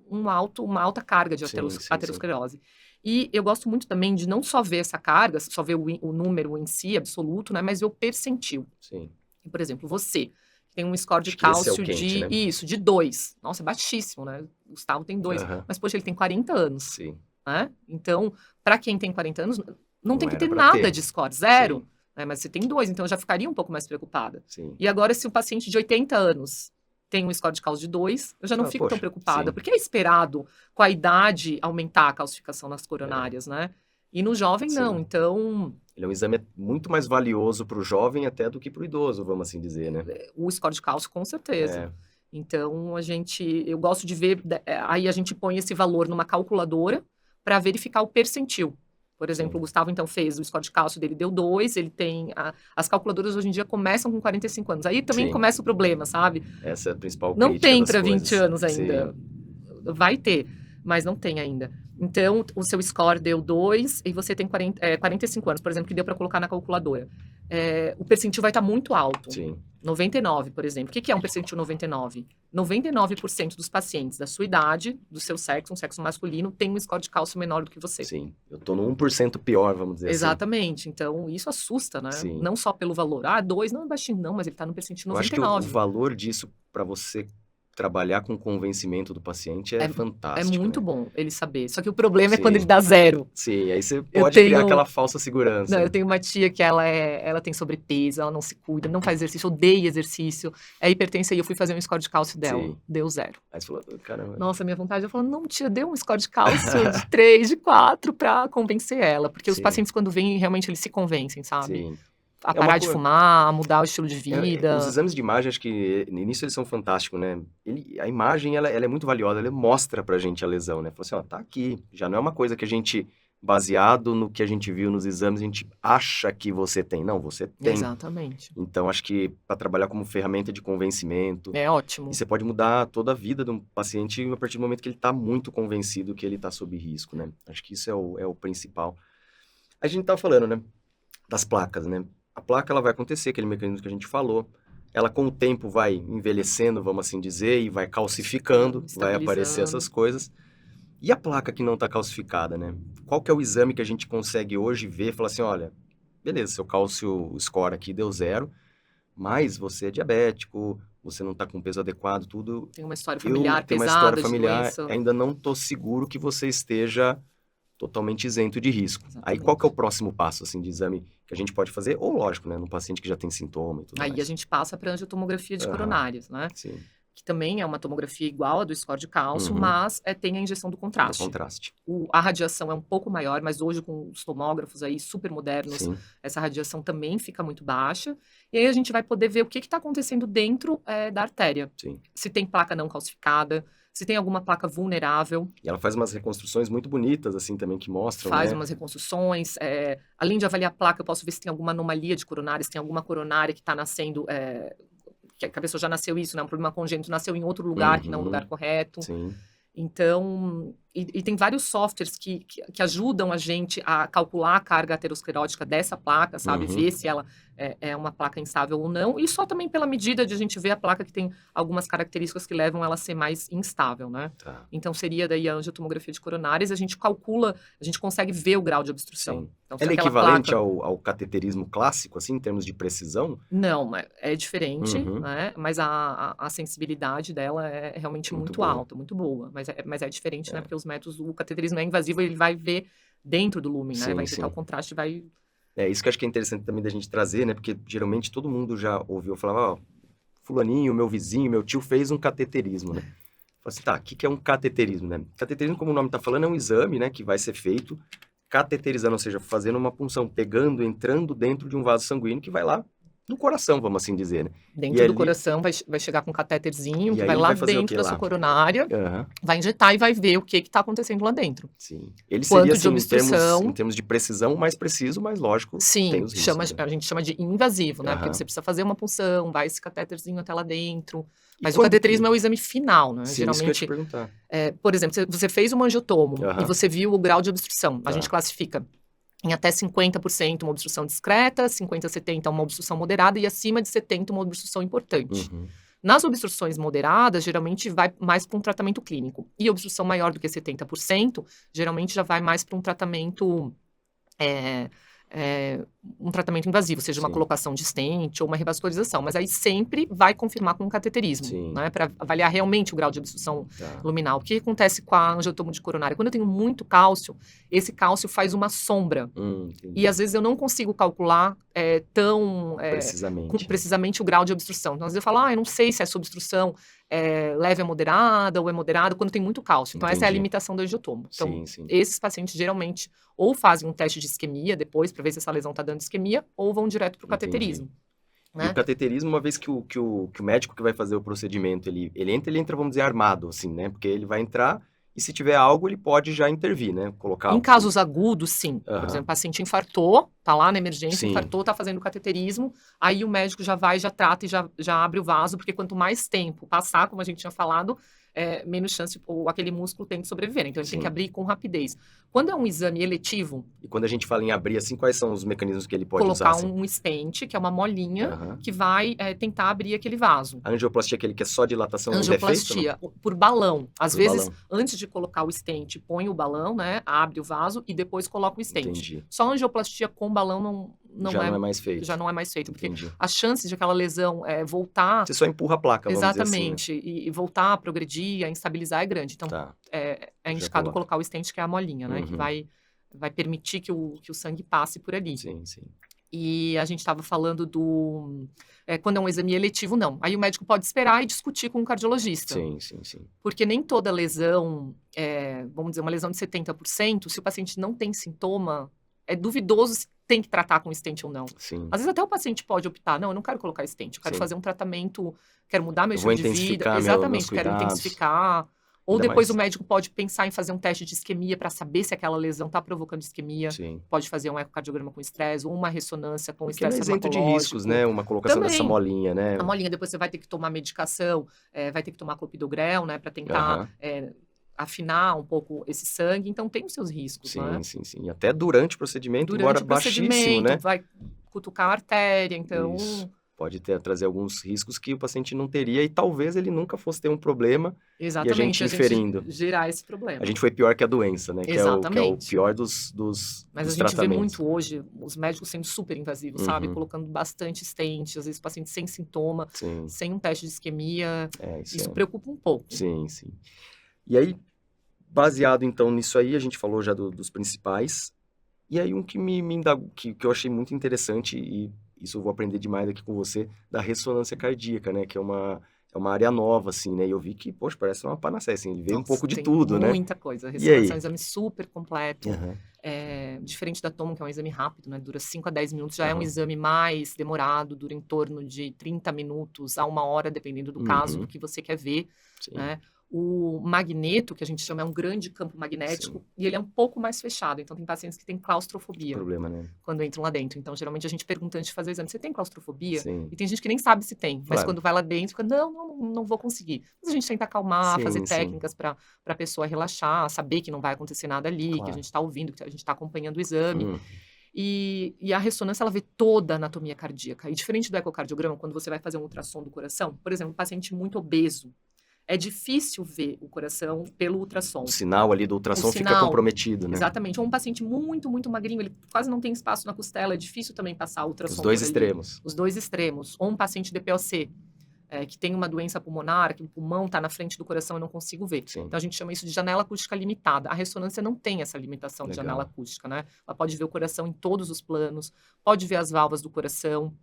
uma alta carga de Sim, sim, aterosclerose. E eu gosto muito também de não só ver essa carga, só ver o número em si, absoluto, né, mas ver o percentil. Sim. Por exemplo, você tem um score de Acho que esse é o cálcio quente, né? de 2. Nossa, é baixíssimo, né? O Gustavo tem 2. Aham. Mas, poxa, ele tem 40 anos. Sim. Né? Então, para quem tem 40 anos, não tem que era ter pra nada ter. de score, 0. Sim. Né? Mas você tem 2, então eu já ficaria um pouco mais preocupada. Sim. E agora, se o paciente de 80 anos tem um score de cálcio de 2, eu já não fico tão poxa, preocupada, sim. porque é esperado, com a idade, aumentar a calcificação nas coronárias, né? E no jovem, Sim. não. Então, Ele é um exame muito mais valioso para o jovem até do que para o idoso, vamos assim dizer, né? o score de cálcio, com certeza. É. Então, eu gosto de ver, aí a gente põe esse valor numa calculadora para verificar o percentil. Por exemplo, Sim. o Gustavo, então, fez o score de cálcio dele, deu 2, ele tem... As calculadoras hoje em dia começam com 45 anos. Aí também Sim. começa o problema, sabe? Essa é a principal Não crítica tem das para 20 coisas. anos ainda. Sim. Vai ter, mas não tem ainda. Então, o seu score deu 2 e você tem 45 anos, por exemplo, que deu para colocar na calculadora. O percentil vai estar muito alto. Sim. 99, por exemplo. O que é um percentil 99? 99% dos pacientes da sua idade, do seu sexo, um sexo masculino, tem um score de cálcio menor do que você. Sim. Eu tô no 1% pior, vamos dizer Exatamente. Então, isso assusta, né? Sim. Não só pelo valor. 2 não é baixinho, não, mas ele está no percentil assim. Eu acho que 99. o valor disso, para você trabalhar com o convencimento do paciente é fantástico. É muito né? bom ele saber. Só que o problema é Sim. quando ele dá 0. Sim, aí você pode criar aquela falsa segurança. Não, né? eu tenho uma tia que ela tem sobrepeso, ela não se cuida, não faz exercício, odeia exercício, é hipertensa, e eu fui fazer um score de cálcio dela, Sim. deu 0. Aí você falou, caramba. Nossa, minha vontade, eu falo, não, tia, dê um score de cálcio de 3, de 4 pra convencer ela, porque os Sim. pacientes quando vêm, realmente eles se convencem, sabe? Sim. A parar de fumar, a mudar o estilo de vida. Os exames de imagem, acho que no início eles são fantásticos, né? A imagem, ela é muito valiosa, ela mostra pra gente a lesão, né? Fala assim, ó, tá aqui. Já não é uma coisa que a gente, baseado no que a gente viu nos exames, a gente acha que você tem. Não, você tem. Exatamente. Então, acho que para trabalhar como ferramenta de convencimento... É ótimo. E você pode mudar toda a vida de um paciente a partir do momento que ele tá muito convencido que ele tá sob risco, né? Acho que isso é o principal. A gente tá falando, né? Das placas, né? A placa, ela vai acontecer, aquele mecanismo que a gente falou. Ela, com o tempo, vai envelhecendo, vamos assim dizer, e vai calcificando, vai aparecer essas coisas. E a placa que não está calcificada, né? Qual que é o exame que a gente consegue hoje ver e falar assim, olha, beleza, seu cálcio score aqui deu 0, mas você é diabético, você não está com peso adequado, tudo. Tem uma história familiar Tem uma pesada, história familiar, de doença. ainda não estou seguro que você esteja totalmente isento de risco. Exatamente. Aí qual que é o próximo passo, assim, de exame que a gente pode fazer? Ou, lógico, né, num paciente que já tem sintoma e tudo mais. Aí a gente passa para angiotomografia de coronárias, né? Sim. Que também é uma tomografia igual à do score de cálcio, Uhum. mas tem a injeção do contraste. Do contraste. A radiação é um pouco maior, mas hoje com os tomógrafos aí super modernos, Sim. essa radiação também fica muito baixa. E aí a gente vai poder ver o que está acontecendo dentro da artéria. Sim. Se tem placa não calcificada, se tem alguma placa vulnerável. E ela faz umas reconstruções muito bonitas, assim, também, que mostram, Faz né? umas reconstruções. Além de avaliar a placa, eu posso ver se tem alguma anomalia de coronária, se tem alguma coronária que está nascendo... que a pessoa já nasceu isso, né? Um problema congênito, nasceu em outro lugar que não é o lugar correto. Sim. Então, E tem vários softwares que ajudam a gente a calcular a carga aterosclerótica dessa placa, sabe? Uhum. Ver se ela é uma placa instável ou não. E só também pela medida de a gente ver a placa que tem algumas características que levam ela a ser mais instável, né? Tá. Então, seria daí a angiotomografia de coronárias, a gente calcula, a gente consegue ver o grau de obstrução. Sim. Então, se Ela é aquela equivalente placa... ao cateterismo clássico, assim, em termos de precisão? Não, é diferente, Uhum. né? Mas a sensibilidade dela é realmente Muito muito boa. alta, muito boa. Mas é diferente, né? Porque os métodos, o cateterismo é invasivo, ele vai ver dentro do lumen, né? Sim, Vai detectar sim. o contraste, vai... É isso que eu acho que é interessante também da gente trazer, né? Porque geralmente todo mundo já ouviu falar, ó, fulaninho, meu vizinho, meu tio fez um cateterismo, né? Fala assim, tá, o que é um cateterismo, né? Cateterismo, como o nome tá falando, é um exame, né? Que vai ser feito cateterizando, ou seja, fazendo uma punção, pegando, entrando dentro de um vaso sanguíneo que vai lá no coração, vamos assim dizer, né? Dentro do coração vai chegar com um catéterzinho, E que aí vai ele lá vai fazer o dentro que da lá? sua coronária, Aham, vai injetar e vai ver o que está acontecendo lá dentro. sim. Ele seria, Quanto de assim, em obstrução... termos de precisão, mais preciso, mas lógico, tem Sim, os riscos, né? a gente chama de invasivo, né? Porque Aham. você precisa fazer uma punção, vai esse catéterzinho até lá dentro. E Mas o quando cateterismo que... é o exame final, né? Sim, isso que eu ia te Geralmente, perguntar. por exemplo, você fez um angiotomo e Aham, você viu o grau de obstrução. A tá. gente classifica em até 50% uma obstrução discreta, 50 a 70 uma obstrução moderada e acima de 70 uma obstrução importante. Uhum. Nas obstruções moderadas, geralmente vai mais para um tratamento clínico. E obstrução maior do que 70%, geralmente já vai mais para um tratamento invasivo, seja uma Sim. colocação de stent ou uma revascularização, mas aí sempre vai confirmar com um cateterismo, Sim. né, para avaliar realmente o grau de obstrução Tá. luminal. O que acontece com a angiotomo de coronária? Quando eu tenho muito cálcio, esse cálcio faz uma sombra. Entendi. E às vezes eu não consigo calcular tão Precisamente. precisamente o grau de obstrução. Então, às vezes eu falo, eu não sei se essa obstrução é leve a moderada ou é moderada quando tem muito cálcio. Então, essa é a Entendi. limitação do angiotomo. Então, Sim, sim. esses pacientes geralmente ou fazem um teste de isquemia depois para ver se essa lesão está dando isquemia ou vão direto para o Entendi. cateterismo. E Né? o cateterismo, uma vez que o médico que vai fazer o procedimento, ele entra, vamos dizer, armado, assim, né? Porque ele vai entrar e se tiver algo, ele pode já intervir, né? Colocar Em casos agudos, sim. Por Aham. exemplo, o paciente infartou, tá lá na emergência, Sim. infartou, tá fazendo cateterismo, aí o médico já vai, já trata e já abre o vaso, porque quanto mais tempo passar, como a gente tinha falado, menos chance aquele músculo tem de sobreviver. Então, ele tem Sim. que abrir com rapidez. Quando é um exame eletivo, E quando a gente fala em abrir, assim, quais são os mecanismos que ele pode colocar usar? Assim? um stent, que é uma molinha, Aham. que vai tentar abrir aquele vaso. A angioplastia é aquele que é só dilatação e defeito? Angioplastia, por balão. Às Por vezes, balão. antes de colocar o stent, põe o balão, né? Abre o vaso e depois coloca o stent. Entendi. Só angioplastia com balão Já não é mais feito. já não é mais feito, porque Entendi. as chances de aquela lesão voltar... Você só empurra a placa, vamos dizer assim. Exatamente, e voltar a progredir, a instabilizar é grande. Então, Tá. é Já indicado coloca. colocar o stent, que é a molinha, né? Que Uhum. vai permitir que o sangue passe por ali. Sim, sim. E a gente estava falando quando é um exame eletivo, não. Aí o médico pode esperar e discutir com o cardiologista. Sim, sim, sim. Porque nem toda lesão, vamos dizer, uma lesão de 70%, se o paciente não tem sintoma, é duvidoso se tem que tratar com stent ou não. Sim. Às vezes até o paciente pode optar, não, eu não quero colocar stent, eu quero Sim. fazer um tratamento, quero mudar meu Eu vou estilo de vida. intensificar Exatamente, meus quero cuidados. intensificar. Ou Ainda depois mais- o médico pode pensar em fazer um teste de isquemia para saber se aquela lesão está provocando isquemia. Sim. Pode fazer um ecocardiograma com estresse ou uma ressonância com Porque não é estresse isento de farmacológico. riscos, né? Uma colocação dessa Também. molinha, né? A molinha, depois você vai ter que tomar medicação, vai ter que tomar clopidogrel, né, para tentar Aham. afinar um pouco esse sangue. Então, tem os seus riscos, né? Sim, sim, sim. E até durante o procedimento, Durante embora o baixíssimo, procedimento, né? vai cutucar a artéria, então... Isso. Pode trazer alguns riscos que o paciente não teria e talvez ele nunca fosse ter um problema Exatamente, e a gente inferindo. gerar esse problema. A gente foi pior que a doença, né? Que é o Exatamente. pior dos Mas dos a gente vê tratamentos. muito hoje os médicos sendo super invasivos, sabe? Uhum. Colocando bastante stent, às vezes pacientes sem sintoma, Sim, sem um teste de isquemia. isso Isso é. preocupa um pouco. Sim, sim. E aí, baseado então nisso aí, a gente falou já dos principais. E aí um que me indagou, que eu achei muito interessante, e isso eu vou aprender demais aqui com você, da ressonância cardíaca, né? Que é uma área nova, assim, né? E eu vi que, poxa, parece uma panaceia, assim, ele vê um Nossa, pouco de tem tudo, né? muita coisa. A E ressonância aí? é um exame super completo. Aham. Diferente da tomo, que é um exame rápido, né? Dura 5 a 10 minutos. Já é um Aham. exame mais demorado, dura em torno de 30 minutos a 1 hora, dependendo do caso, Uhum. do que você quer ver, Sim. né? O magneto, que a gente chama, é um grande campo magnético, Sim. e ele é um pouco mais fechado. Então, tem pacientes que têm claustrofobia Problema, né? quando entram lá dentro. Então, geralmente, a gente pergunta antes de fazer o exame, você tem claustrofobia? Sim. E tem gente que nem sabe se tem, mas Claro. quando vai lá dentro, fica, não vou conseguir. Mas a gente tenta acalmar, Sim, fazer sim. técnicas para a pessoa relaxar, saber que não vai acontecer nada ali, que a Claro. gente está ouvindo, que a gente está acompanhando o exame. Hum. E a ressonância, ela vê toda a anatomia cardíaca. E diferente do ecocardiograma, quando você vai fazer um ultrassom do coração, por exemplo, um paciente muito obeso, é difícil ver o coração pelo ultrassom. O sinal ali do ultrassom fica comprometido, né? Exatamente. Ou um paciente muito, muito magrinho, ele quase não tem espaço na costela, é difícil também passar o ultrassom. Os dois por ali. extremos. Os dois extremos. Ou um paciente DPOC, que tem uma doença pulmonar, que o pulmão está na frente do coração e não consigo ver. Sim. Então, a gente chama isso de janela acústica limitada. A ressonância não tem essa limitação de janela acústica, né? Ela pode ver o coração em todos os planos, pode ver as válvulas do coração.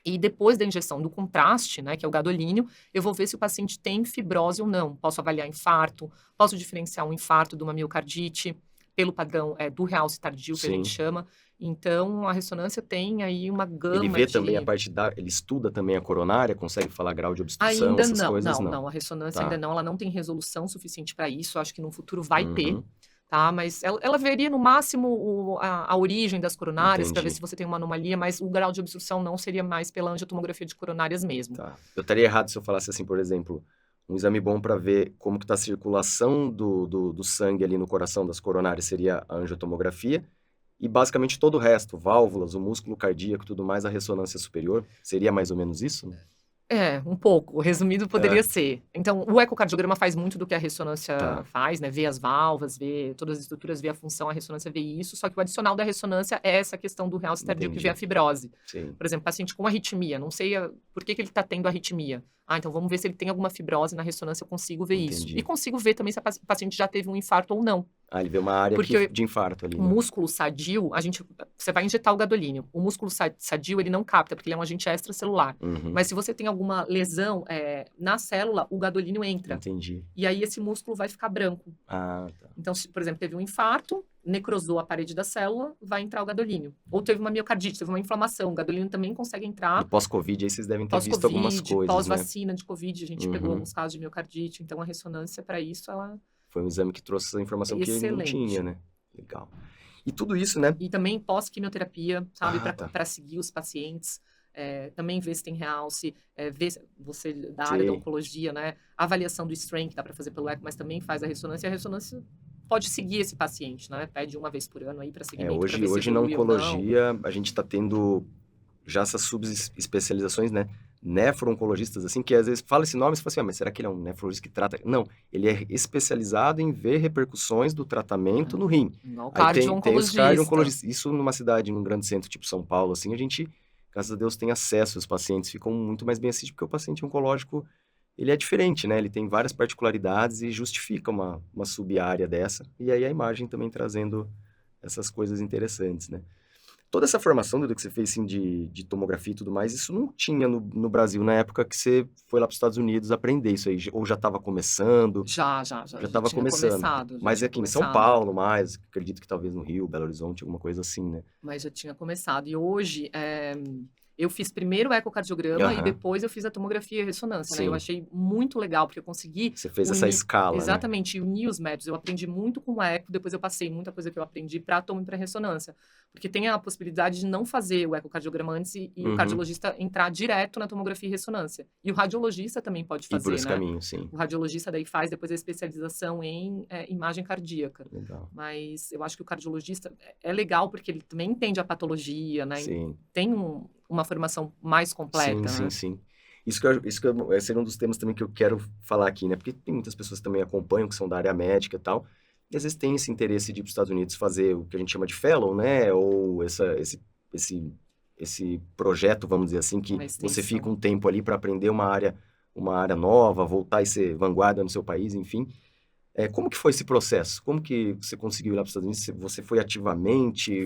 E depois da injeção do contraste, né, que é o gadolínio, eu vou ver se o paciente tem fibrose ou não. Posso avaliar infarto, posso diferenciar um infarto de uma miocardite, pelo padrão do realce tardio, que a gente chama. Então, a ressonância tem aí uma gama Ele vê também a parte ele estuda também a coronária, consegue falar grau de obstrução, ainda essas coisas? Não, a ressonância ainda não, ela não tem resolução suficiente para isso, acho que no futuro vai ter. Tá, mas ela veria no máximo a origem das coronárias para ver se você tem uma anomalia, mas o grau de obstrução não seria mais pela angiotomografia de coronárias mesmo. Tá. Eu estaria errado se eu falasse assim, por exemplo, um exame bom para ver como que está a circulação do sangue ali no coração das coronárias seria a angiotomografia, e basicamente todo o resto, válvulas, o músculo cardíaco e tudo mais, a ressonância superior, seria mais ou menos isso? Um pouco. Resumido poderia ser. Então, o ecocardiograma faz muito do que a ressonância faz, né? Vê as válvulas, vê todas as estruturas, vê a função, a ressonância vê isso. Só que o adicional da ressonância é essa questão do realce tardio, que vê a fibrose. Sim. Por exemplo, paciente com arritmia, não sei por que ele está tendo arritmia. Então vamos ver se ele tem alguma fibrose na ressonância, eu consigo ver isso. E consigo ver também se o paciente já teve um infarto ou não. Ele vê uma área de infarto ali. O músculo sadio, você vai injetar o gadolínio. O músculo sadio, ele não capta, porque ele é um agente extracelular. Mas se você tem alguma lesão na célula, o gadolínio entra. Entendi. E aí esse músculo vai ficar branco. Tá. Então, se, por exemplo, teve um infarto, necrosou a parede da célula, vai entrar o gadolínio. Ou teve uma miocardite, teve uma inflamação, o gadolínio também consegue entrar. E pós-Covid, aí vocês devem ter visto algumas coisas, pós-vacina de Covid, a gente pegou alguns casos de miocardite. Então, a ressonância, para isso, ela... Foi um exame que trouxe essa informação que ele não tinha, né? Legal. E tudo isso, né? E também pós-quimioterapia, sabe? Para seguir os pacientes. Também ver se tem realce, ver se você da área da oncologia, né? A avaliação do strain, que dá para fazer pelo eco, mas também faz a ressonância. E a ressonância pode seguir esse paciente, né? Pede uma vez por ano aí para seguimento. Hoje na oncologia, a gente está tendo já essas subespecializações, né? Nefro-oncologistas, assim, que às vezes fala esse nome e você fala assim, mas será que ele é um nefrologista que trata? Não, ele é especializado em ver repercussões do tratamento no rim. O cardio-oncologista. Tem os cardio-oncologistas. Isso numa cidade, num grande centro, tipo São Paulo, assim, a gente, graças a Deus, tem acesso, os pacientes ficam muito mais bem assistidos, porque o paciente oncológico, ele é diferente, né? Ele tem várias particularidades e justifica uma sub-área dessa. E aí a imagem também trazendo essas coisas interessantes, né? Toda essa formação, Dudu, que você fez assim, de tomografia e tudo mais, isso não tinha no Brasil na época que você foi lá para os Estados Unidos aprender isso aí? Ou já estava começando? Já estava começando. Mas aqui em São Paulo mais, acredito que talvez no Rio, Belo Horizonte, alguma coisa assim, né? Mas já tinha começado. E hoje, eu fiz primeiro o ecocardiograma e depois eu fiz a tomografia e ressonância, né? Eu achei muito legal, porque eu consegui... Você fez essa escala, exatamente, e unir os métodos. Eu aprendi muito com o eco, depois eu passei muita coisa que eu aprendi para a tomo e para ressonância. Porque tem a possibilidade de não fazer o ecocardiograma antes e o cardiologista entrar direto na tomografia e ressonância. E o radiologista também pode fazer, por esse caminho, sim. O radiologista daí faz depois a especialização em imagem cardíaca. Legal. Mas eu acho que o cardiologista é legal porque ele também entende a patologia, né? Sim. Tem uma formação mais completa, né? Sim. Isso seria um dos temas também que eu quero falar aqui, né? Porque tem muitas pessoas que também acompanham, que são da área médica e tal, e às vezes tem esse interesse de ir para os Estados Unidos fazer o que a gente chama de fellow, né? Ou esse projeto, vamos dizer assim, que você fica um tempo ali para aprender uma área nova, voltar e ser vanguarda no seu país, enfim. Como que foi esse processo? Como que você conseguiu ir lá para os Estados Unidos? Você foi ativamente?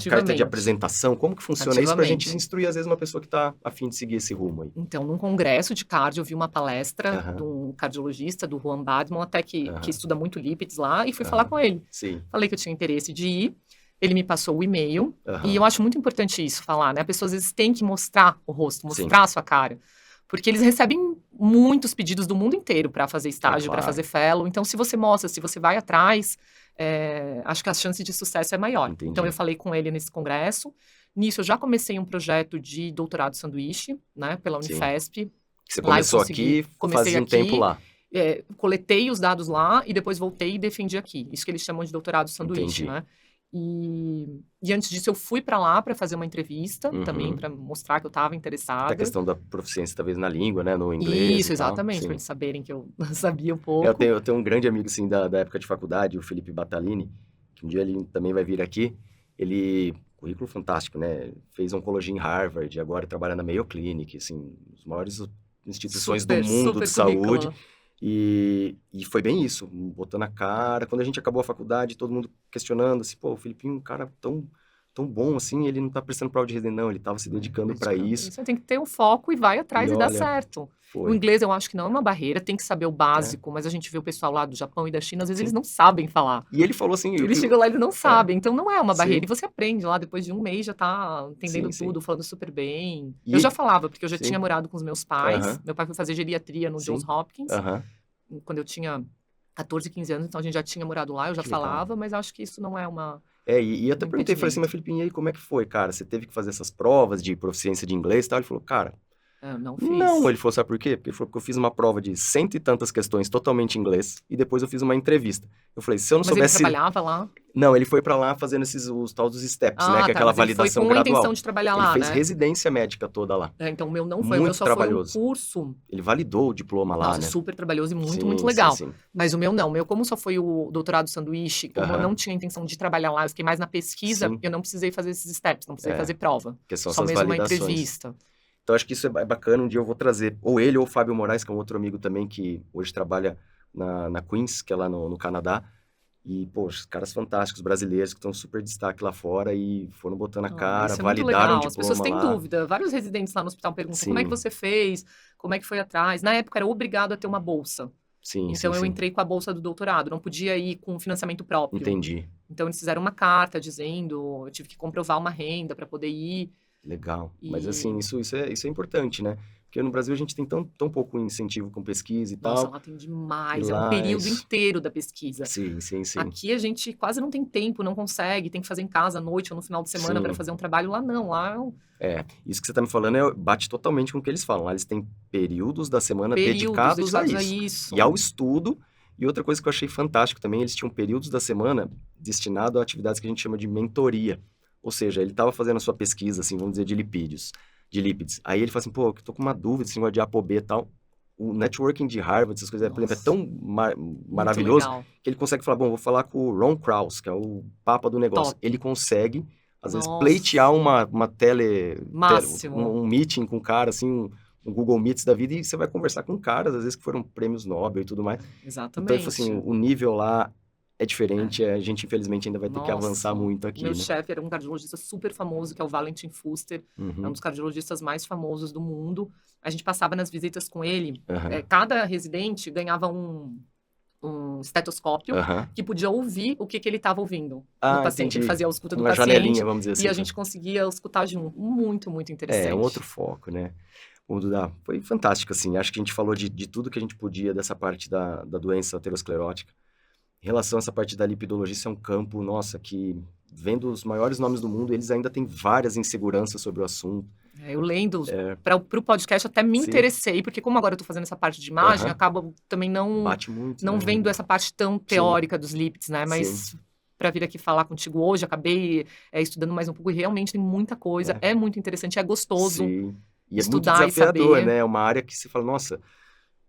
Carta de apresentação? Como que funciona isso para a gente instruir, às vezes, uma pessoa que está a fim de seguir esse rumo aí? Então, num congresso de cardio, eu vi uma palestra de um cardiologista, do Juan Badmon, até que estuda muito lípids lá, e fui falar com ele. Sim. Falei que eu tinha interesse de ir. Ele me passou o e-mail, e eu acho muito importante isso, falar, né? A pessoa, às vezes, tem que mostrar o rosto, mostrar a sua cara. Porque eles recebem muitos pedidos do mundo inteiro para fazer estágio, para claro. fazer fellow. Então, se você mostra, se você vai atrás, acho que a chance de sucesso é maior. Entendi. Então, eu falei com ele nesse congresso. Nisso, eu já comecei um projeto de doutorado sanduíche, né, pela Sim. Unifesp. Que você Lá eu começou consegui- aqui, comecei fazia um aqui, tempo lá. Coletei os dados lá e depois voltei e defendi aqui. Isso que eles chamam de doutorado sanduíche, Entendi. né? E antes disso, eu fui para lá para fazer uma entrevista, também para mostrar que eu estava interessada. Até a questão da proficiência, talvez, na língua, né? No inglês Isso, e tal. exatamente, Sim. para eles saberem que eu sabia um pouco. Eu tenho um grande amigo, assim, da época de faculdade, o Felipe Batalini, que um dia ele também vai vir aqui. Ele, currículo fantástico, né? Fez oncologia em Harvard, agora trabalha na Mayo Clinic, assim, as maiores instituições do mundo de saúde. currículo. E foi bem isso, botando a cara. Quando a gente acabou a faculdade, todo mundo questionando, assim, pô, o Felipinho é um cara tão bom assim, ele não tá prestando prova de residência, não, ele tava se dedicando para isso. Você tem que ter um foco e vai atrás E e dá olha, certo. Foi. O inglês eu acho que não é uma barreira, tem que saber o básico, mas a gente vê o pessoal lá do Japão e da China, às vezes eles não sabem falar. E ele falou assim... Eles chegam lá e eles não sabem, então não é uma barreira. Sim. E você aprende lá, depois de um mês já tá entendendo Sim, tudo, falando super bem. E- Eu já falava, porque eu já Sim. tinha morado com os meus pais. Aham. Meu pai foi fazer geriatria no Sim. Johns Hopkins, Aham. quando eu tinha 14, 15 anos, então a gente já tinha morado lá, eu já Que legal. falava, mas acho que isso não é uma... E eu até Um perguntei, falei assim, mas Felipinho, e aí como é que foi, cara? Você teve que fazer essas provas de proficiência de inglês e tal? Ele falou, cara, Não fiz. não. Ele falou, sabe por quê? Porque ele falou que eu fiz uma prova de 100 e tantas questões totalmente em inglês e depois eu fiz uma entrevista. Eu falei, se eu não Mas soubesse... ele trabalhava lá? Não, ele foi pra lá fazendo os tal dos steps, né? Que é aquela mas ele validação foi com a gradual. intenção de trabalhar Ele lá, fez né? residência médica toda lá. Então o meu não foi, o meu Muito só trabalhoso. foi um curso. Ele validou o diploma lá, Nossa, né? super trabalhoso e muito, Sim, muito sim, legal. sim. Mas o meu não. O meu, como só foi o doutorado sanduíche, como eu Aham. não tinha intenção de trabalhar lá, eu fiquei mais na pesquisa, Sim. eu não precisei fazer esses steps, não precisei É. fazer prova. Que são Só essas mesmo uma validações. entrevista. Então, acho que isso é bacana. Um dia eu vou trazer ou ele ou o Fábio Moraes, que é um outro amigo também, que hoje trabalha na Queen's, que é lá no Canadá. E, poxa, caras fantásticos, brasileiros, que estão super destaque lá fora e foram botando a cara, Isso é muito validaram o legal. As pessoas diploma têm lá. dúvida. Vários residentes lá no hospital perguntam como é que Sim. você fez, como é que foi atrás. Na época era obrigado a ter uma bolsa. Sim, Então eu sim. entrei com a bolsa do doutorado, não podia ir com financiamento próprio. Entendi. Então eles fizeram uma carta dizendo, eu tive que comprovar uma renda para poder ir. Legal. E- Mas assim, isso é importante, né? Porque no Brasil a gente tem tão pouco incentivo com pesquisa e Nossa, tal. lá tem demais, E é um lá período isso. inteiro da pesquisa. Sim, sim, sim. Aqui a gente quase não tem tempo, não consegue, tem que fazer em casa à noite ou no final de semana Sim. para fazer um trabalho. Lá não, lá é um Isso que você tá me falando bate totalmente com o que eles falam. Lá eles têm períodos da semana período dedicados a dedicado isso. E ao estudo. E outra coisa que eu achei fantástico também, eles tinham períodos da semana destinado a atividades que a gente chama de mentoria. Ou seja, ele estava fazendo a sua pesquisa, assim, vamos dizer, de lípides. Aí ele fala assim, pô, eu tô com uma dúvida, esse negócio de ApoB e tal. O networking de Harvard, essas coisas, por exemplo, é Nossa. tão Muito maravilhoso legal. que ele consegue falar, bom, vou falar com o Ron Krauss, que é o papa do negócio. Top. Ele consegue, às vezes, Nossa. pleitear uma Máximo. um meeting com o cara, assim, um Google Meets da vida, e você vai conversar com caras, às vezes, que foram prêmios Nobel e tudo mais. Então, Exatamente. ele falou assim, o nível lá é diferente, a gente, infelizmente, ainda vai ter que Nossa, avançar muito aqui, Meu né? chefe era um cardiologista super famoso, que é o Valentin Fuster, é um Uhum, dos cardiologistas mais famosos do mundo. A gente passava nas visitas com ele, aham, cada residente ganhava um estetoscópio aham. que podia ouvir o que ele estava ouvindo Ah, no paciente. Ele entendi. fazia a escuta do Uma paciente janelinha, vamos dizer assim. e a gente conseguia escutar junto. Muito, muito interessante. É um outro foco, né? Foi fantástico, assim. Acho que a gente falou de tudo que a gente podia dessa parte da doença aterosclerótica. Em relação a essa parte da lipidologia, isso é um campo, nossa, que vendo os maiores nomes do mundo, eles ainda têm várias inseguranças sobre o assunto. Eu lendo para o podcast até me Sim. interessei, porque como agora eu tô fazendo essa parte de imagem, Aham. acabo também não Bate muito, né? vendo essa parte tão teórica dos lípids, né? Mas para vir aqui falar contigo hoje, acabei estudando mais um pouco e realmente tem muita coisa, é muito interessante, é gostoso. Sim. E é muito estudar e desafiador, saber. né? É uma área que você fala, nossa,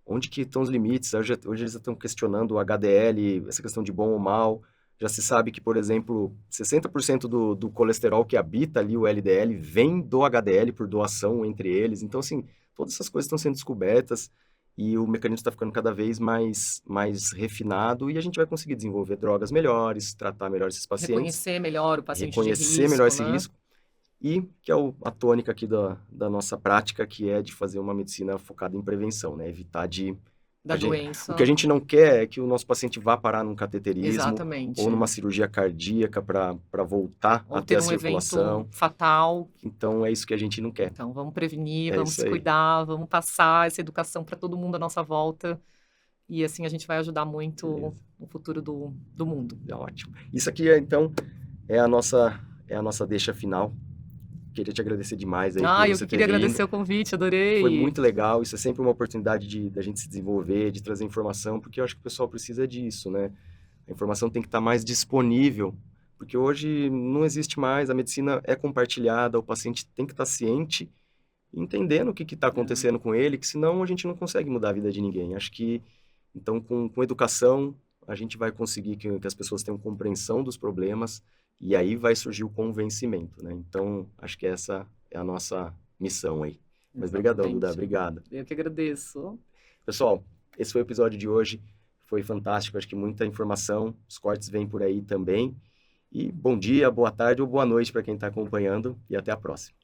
onde que estão os limites? Hoje eles estão questionando o HDL, essa questão de bom ou mal. Já se sabe que, por exemplo, 60% do colesterol que habita ali o LDL vem do HDL por doação entre eles. Então, assim, todas essas coisas estão sendo descobertas e o mecanismo está ficando cada vez mais refinado e a gente vai conseguir desenvolver drogas melhores, tratar melhor esses pacientes. Reconhecer melhor o paciente Reconhecer de risco, melhor esse né? risco. E que é a tônica aqui da nossa prática, que é de fazer uma medicina focada em prevenção, né? Evitar de da O que a doença. gente não quer é que o nosso paciente vá parar num cateterismo Exatamente. ou numa cirurgia cardíaca para voltar Ou até ter a um evento circulação. fatal. Então, é isso que a gente não quer. Então, vamos prevenir, É vamos isso se aí. cuidar, vamos passar essa educação para todo mundo à nossa volta. E assim a gente vai ajudar muito Beleza. o futuro do mundo. É ótimo. Isso aqui, então, é a nossa deixa final. Queria te agradecer demais aí por Ah, eu você que ter queria vindo. agradecer o convite, Foi adorei. muito legal. Isso é sempre uma oportunidade da gente se desenvolver, de trazer informação, porque eu acho que o pessoal precisa disso, né? A informação tem que estar mais disponível, porque hoje não existe mais, a medicina é compartilhada, o paciente tem que estar ciente, entendendo o que está acontecendo com ele, que senão a gente não consegue mudar a vida de ninguém. Acho que, então, com educação, a gente vai conseguir que as pessoas tenham compreensão dos problemas, e aí vai surgir o convencimento, né? Então, acho que essa é a nossa missão aí. Mas brigadão, Duda, Exatamente. obrigado. Eu que agradeço. Pessoal, esse foi o episódio de hoje. Foi fantástico, acho que muita informação. Os cortes vêm por aí também. E bom dia, boa tarde ou boa noite para quem está acompanhando. E até a próxima.